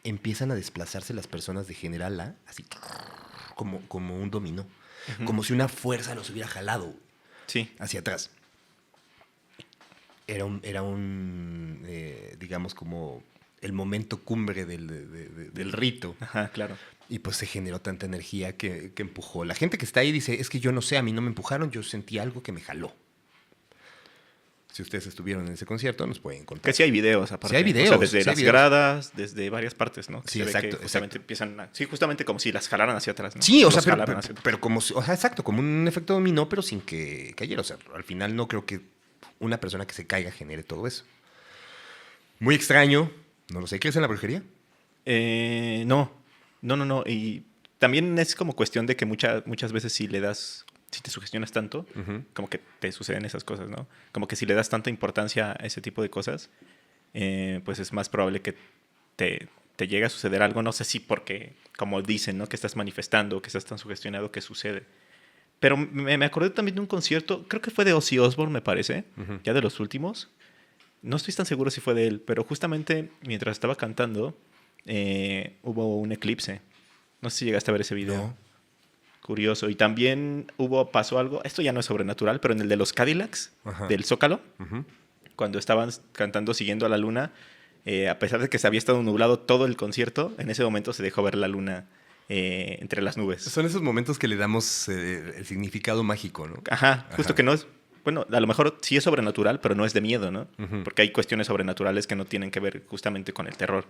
empiezan a desplazarse las personas de General A, así como un dominó, como si una fuerza los hubiera jalado hacia atrás. Era un digamos, como el momento cumbre del rito. Ajá, claro. Y pues se generó tanta energía que empujó. La gente que está ahí dice, es que yo no sé, a mí no me empujaron, yo sentí algo que me jaló. Si ustedes estuvieron en ese concierto, nos pueden contar. Que sí hay videos, aparte. Sí hay videos. O sea, desde las gradas, desde varias partes, ¿no? Que sí, se exacto. Ve que justamente empiezan justamente como si las jalaran hacia atrás, ¿no? Sí, o sea, pero como, o sea, exacto, como un efecto dominó, pero sin que cayera. O sea, al final no creo que una persona que se caiga genere todo eso. Muy extraño. No lo sé. ¿Crees en la brujería? No. Y también es como cuestión de que muchas veces si te sugestionas tanto, como que te suceden esas cosas, ¿no? Como que si le das tanta importancia a ese tipo de cosas, pues es más probable que te llegue a suceder algo. No sé si porque, como dicen, ¿no? Que estás manifestando, que estás tan sugestionado que sucede. Pero me acordé también de un concierto, creo que fue de Ozzy Osbourne, me parece, ya de los últimos. No estoy tan seguro si fue de él, pero justamente mientras estaba cantando, hubo un eclipse. No sé si llegaste a ver ese video. No. Curioso. Y también pasó algo, esto ya no es sobrenatural, pero en el de los Cadillacs, del Zócalo, cuando estaban cantando Siguiendo a la Luna, a pesar de que se había estado nublado todo el concierto, en ese momento se dejó ver la luna entre las nubes. Son esos momentos que le damos el significado mágico, ¿no? Ajá, justo que no es... Bueno, a lo mejor sí es sobrenatural, pero no es de miedo, ¿no? Porque hay cuestiones sobrenaturales que no tienen que ver justamente con el terror.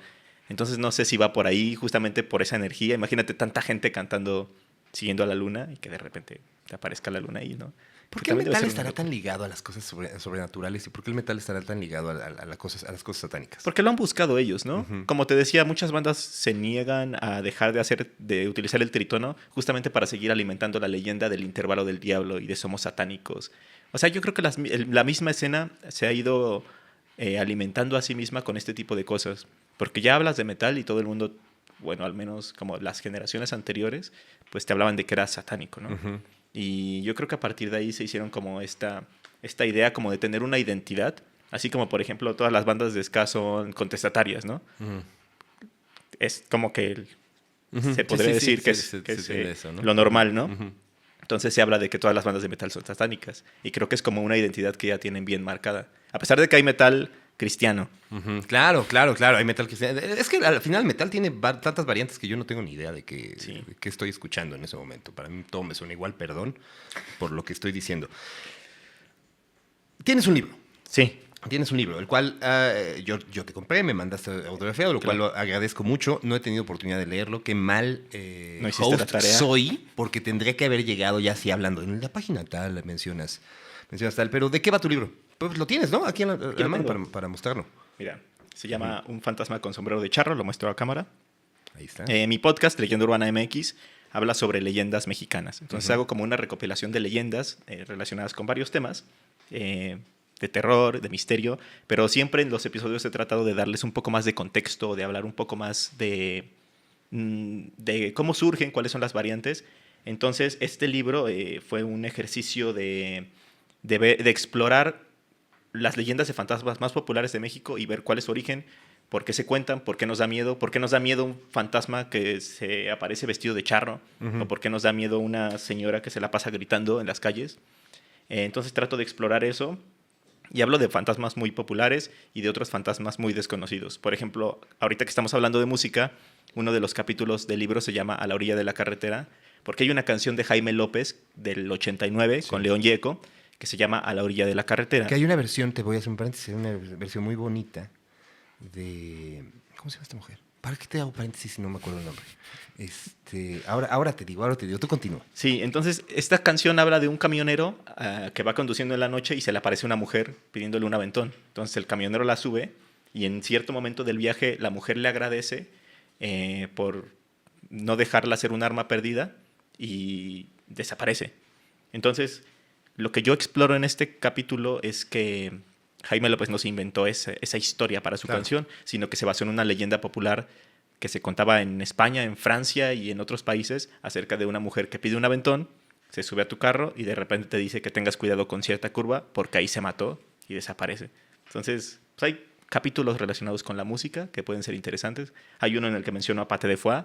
Entonces no sé si va por ahí, justamente por esa energía. Imagínate tanta gente cantando Siguiendo a la Luna y que de repente te aparezca la luna ahí, ¿no? ¿Por qué el metal estará tan ligado a las cosas sobrenaturales y por qué el metal estará tan ligado a las cosas satánicas? Porque lo han buscado ellos, ¿no? Como te decía, muchas bandas se niegan a dejar de utilizar el trítono justamente para seguir alimentando la leyenda del intervalo del diablo y de somos satánicos. O sea, yo creo que la misma escena se ha ido alimentando a sí misma con este tipo de cosas. Porque ya hablas de metal y todo el mundo, bueno, al menos como las generaciones anteriores, pues te hablaban de que era satánico, ¿no? Y yo creo que a partir de ahí se hicieron como esta idea como de tener una identidad, así como, por ejemplo, todas las bandas de ska son contestatarias, ¿no? Es como que se podría decir que es eso, ¿no? Lo normal, ¿no? Entonces se habla de que todas las bandas de metal son satánicas. Y creo que es como una identidad que ya tienen bien marcada. A pesar de que hay metal cristiano. Claro. Hay metal cristiano. Es que al final el metal tiene tantas variantes que yo no tengo ni idea de qué estoy escuchando en ese momento. Para mí todo me suena igual, perdón por lo que estoy diciendo. Tienes un libro. Sí. Tienes un libro, el cual yo te compré, me mandaste autografiado, lo cual lo agradezco mucho. No he tenido oportunidad de leerlo. Qué mal no host la tarea. Soy, porque tendría que haber llegado ya así hablando. En la página tal mencionas tal, pero ¿de qué va tu libro? Pues lo tienes, ¿no? Aquí en la mano para mostrarlo. Mira, se llama Un fantasma con sombrero de charro, lo muestro a cámara. Ahí está. Mi podcast, Leyenda Urbana MX, habla sobre leyendas mexicanas. Entonces hago como una recopilación de leyendas relacionadas con varios temas. De terror, de misterio, pero siempre en los episodios he tratado de darles un poco más de contexto, de hablar un poco más de cómo surgen, cuáles son las variantes. Entonces, este libro fue un ejercicio de explorar las leyendas de fantasmas más populares de México y ver cuál es su origen, por qué se cuentan, por qué nos da miedo un fantasma que se aparece vestido de charro, o por qué nos da miedo una señora que se la pasa gritando en las calles. Entonces trato de explorar eso. Y hablo de fantasmas muy populares y de otros fantasmas muy desconocidos. Por ejemplo, ahorita que estamos hablando de música, uno de los capítulos del libro se llama A la orilla de la carretera, porque hay una canción de Jaime López del 89 con León Gieco que se llama A la orilla de la carretera. Que hay una versión, te voy a hacer un paréntesis, una versión muy bonita ¿Cómo se llama esta mujer? ¿Para qué te hago paréntesis si no me acuerdo el nombre? Ahora te digo, tú continúa. Sí, entonces esta canción habla de un camionero que va conduciendo en la noche y se le aparece una mujer pidiéndole un aventón. Entonces el camionero la sube y en cierto momento del viaje la mujer le agradece por no dejarla ser un arma perdida y desaparece. Entonces lo que yo exploro en este capítulo es que Jaime López no se inventó esa historia para su canción, sino que se basó en una leyenda popular que se contaba en España, en Francia y en otros países acerca de una mujer que pide un aventón, se sube a tu carro y de repente te dice que tengas cuidado con cierta curva porque ahí se mató y desaparece. Entonces, pues hay capítulos relacionados con la música que pueden ser interesantes. Hay uno en el que menciono a Paté de Foix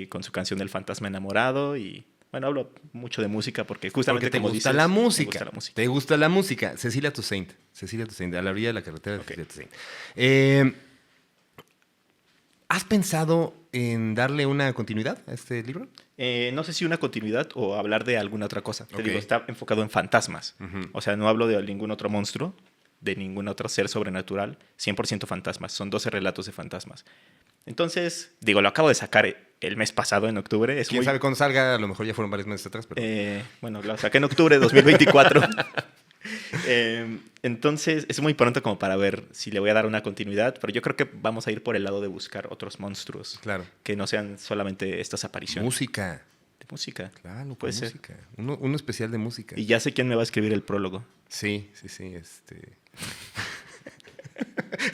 con su canción El fantasma enamorado y... Bueno, hablo mucho de música porque justamente porque como gusta dices, la música. me gusta la música. Te gusta la música. Cecilia Toussaint, a la orilla de la carretera de Cecilia Toussaint. ¿Has pensado en darle una continuidad a este libro? No sé si una continuidad o hablar de alguna otra cosa. Te digo, está enfocado en fantasmas. O sea, no hablo de ningún otro monstruo, de ningún otro ser sobrenatural. 100% fantasmas. Son 12 relatos de fantasmas. Entonces, digo, lo acabo de sacar el mes pasado, en octubre. ¿Quién sabe cuándo salga? A lo mejor ya fueron varios meses atrás. Pero... bueno, lo saqué en octubre de 2024. Entonces, es muy pronto como para ver si le voy a dar una continuidad, pero yo creo que vamos a ir por el lado de buscar otros monstruos. Claro. Que no sean solamente estas apariciones. Música. De música. Claro, puede ser. Música. Uno especial de música. Y ya sé quién me va a escribir el prólogo. Sí.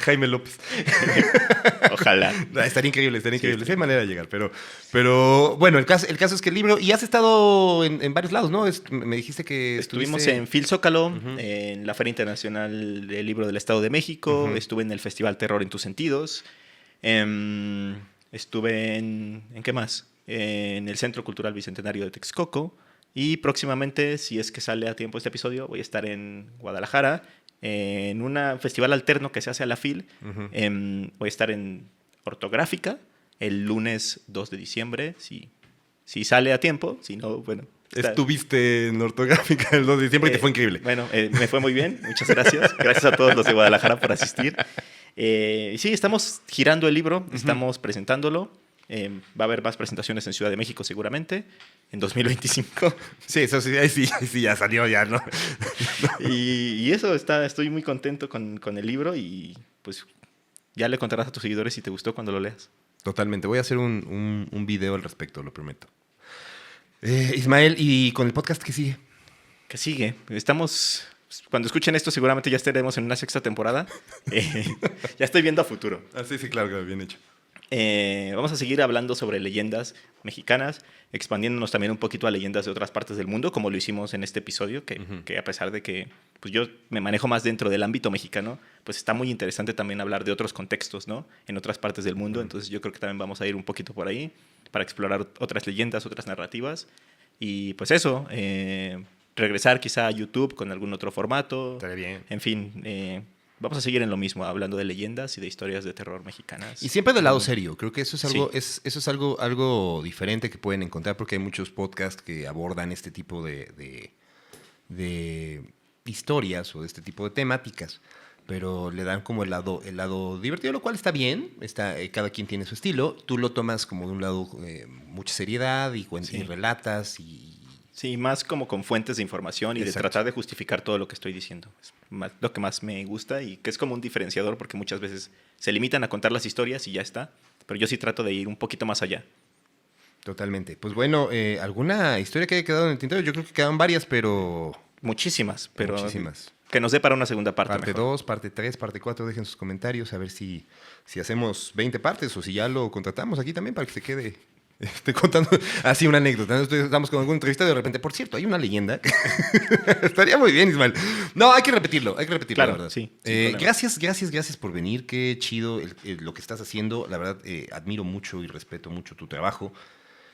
Jaime López. Ojalá. Estaría increíble. Sí hay manera de llegar, pero bueno, el caso es que el libro... Y has estado en varios lados, ¿no? Me dijiste que estuvimos en Phil Zócalo, en la Feria Internacional del Libro del Estado de México, estuve en el Festival Terror en tus Sentidos, estuve en ¿qué más? En el Centro Cultural Bicentenario de Texcoco, y próximamente, si es que sale a tiempo este episodio, voy a estar en Guadalajara, en un festival alterno que se hace a la FIL. Voy a estar en Ortográfica el lunes 2 de diciembre, si sale a tiempo, si no, bueno. Estuviste en Ortográfica el 2 de diciembre y te fue increíble. Bueno, me fue muy bien, muchas gracias. Gracias a todos los de Guadalajara por asistir. Sí, estamos girando el libro, estamos presentándolo. Va a haber más presentaciones en Ciudad de México seguramente, en 2025. Sí, eso sí, ahí sí ya salió ya, ¿no? Y eso, estoy muy contento con el libro y pues ya le contarás a tus seguidores si te gustó cuando lo leas. Totalmente, voy a hacer un video al respecto, lo prometo. Ismael, ¿y con el podcast qué sigue? ¿Qué sigue? Cuando escuchen esto seguramente ya estaremos en una 6ª temporada. Ya estoy viendo a futuro. Sí, claro, bien hecho. Vamos a seguir hablando sobre leyendas mexicanas, expandiéndonos también un poquito a leyendas de otras partes del mundo, como lo hicimos en este episodio, que a pesar de que pues yo me manejo más dentro del ámbito mexicano, pues está muy interesante también hablar de otros contextos, ¿no? En otras partes del mundo. Entonces yo creo que también vamos a ir un poquito por ahí para explorar otras leyendas, otras narrativas. Y pues eso, regresar quizá a YouTube con algún otro formato. Estaría bien. En fin, vamos a seguir en lo mismo, hablando de leyendas y de historias de terror mexicanas. Y siempre del lado serio. Creo que eso es algo, eso es algo diferente que pueden encontrar, porque hay muchos podcasts que abordan este tipo de historias o de este tipo de temáticas, pero le dan como el lado divertido, lo cual está bien. Cada quien tiene su estilo. Tú lo tomas como de un lado mucha seriedad y relatas y... Sí, más como con fuentes de información y Exacto. de tratar de justificar todo lo que estoy diciendo. Es lo que más me gusta y que es como un diferenciador, porque muchas veces se limitan a contar las historias y ya está. Pero yo sí trato de ir un poquito más allá. Totalmente. Pues bueno, ¿alguna historia que haya quedado en el tintero? Yo creo que quedaron varias, pero... Muchísimas, pero Muchísimas. que nos dé para una segunda parte. Parte 2, parte 3, parte 4, dejen sus comentarios a ver si hacemos 20 partes o si ya lo contratamos aquí también para que se quede... Estoy contando así una anécdota. Estamos con algún entrevista y de repente, por cierto, hay una leyenda. Estaría muy bien, Ismael. No, hay que repetirlo, claro, la verdad. Sí. Gracias por venir. Qué chido lo que estás haciendo. La verdad, admiro mucho y respeto mucho tu trabajo.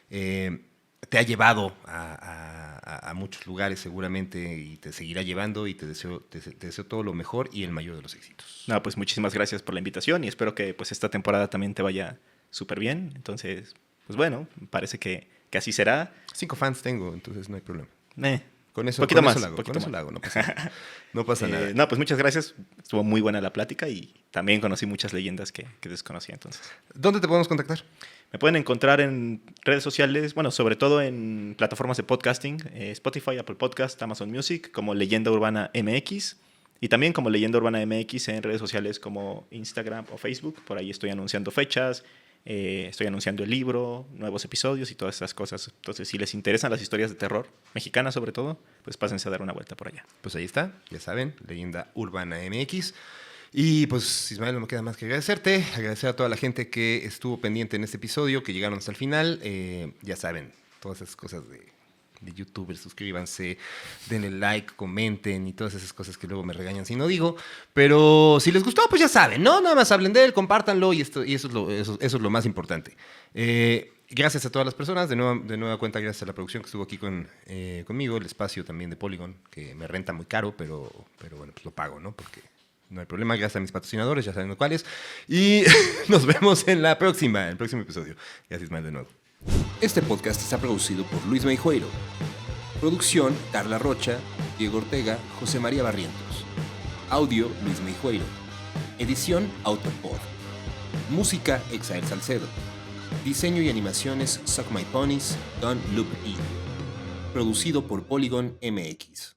Te ha llevado a muchos lugares seguramente y te seguirá llevando, y te deseo todo lo mejor y el mayor de los éxitos. No, pues muchísimas gracias por la invitación y espero que pues esta temporada también te vaya súper bien. Entonces, pues bueno, parece que así será. 5 fans tengo, entonces no hay problema. Con eso, Poquito con más, eso lo hago, poquito con eso más. lo hago, no pasa nada. No pasa nada. No, pues muchas gracias. Estuvo muy buena la plática y también conocí muchas leyendas que desconocía entonces. ¿Dónde te podemos contactar? Me pueden encontrar en redes sociales, bueno, sobre todo en plataformas de podcasting, Spotify, Apple Podcast, Amazon Music, como Leyenda Urbana MX. Y también como Leyenda Urbana MX en redes sociales como Instagram o Facebook. Por ahí estoy anunciando fechas, estoy anunciando el libro, nuevos episodios y todas esas cosas. Entonces, si les interesan las historias de terror, mexicanas sobre todo, pues pásense a dar una vuelta por allá. Pues ahí está, ya saben, Leyenda Urbana MX. Y pues, Ismael, no me queda más que agradecerte. Agradecer a toda la gente que estuvo pendiente en este episodio, que llegaron hasta el final. Ya saben, todas esas cosas de youtubers, suscríbanse, denle like, comenten y todas esas cosas que luego me regañan si no digo. Pero si les gustó, pues ya saben, ¿no? Nada más hablen de él, compártanlo y eso es lo más importante. Gracias a todas las personas, de nueva cuenta gracias a la producción que estuvo aquí conmigo, el espacio también de Polygon, que me renta muy caro, pero bueno, pues lo pago, ¿no? Porque no hay problema, gracias a mis patrocinadores, ya saben cuáles. Y nos vemos en el próximo episodio. Gracias, Ismael, de nuevo. Este podcast está producido por Luis Meijueiro. Producción, Carla Rocha, Diego Ortega, José María Barrientos. Audio, Luis Meijueiro. Edición, Autopod. Música, Exael Salcedo. Diseño y animaciones, Suck My Ponies, Don't Loop In. Producido por Polygon MX.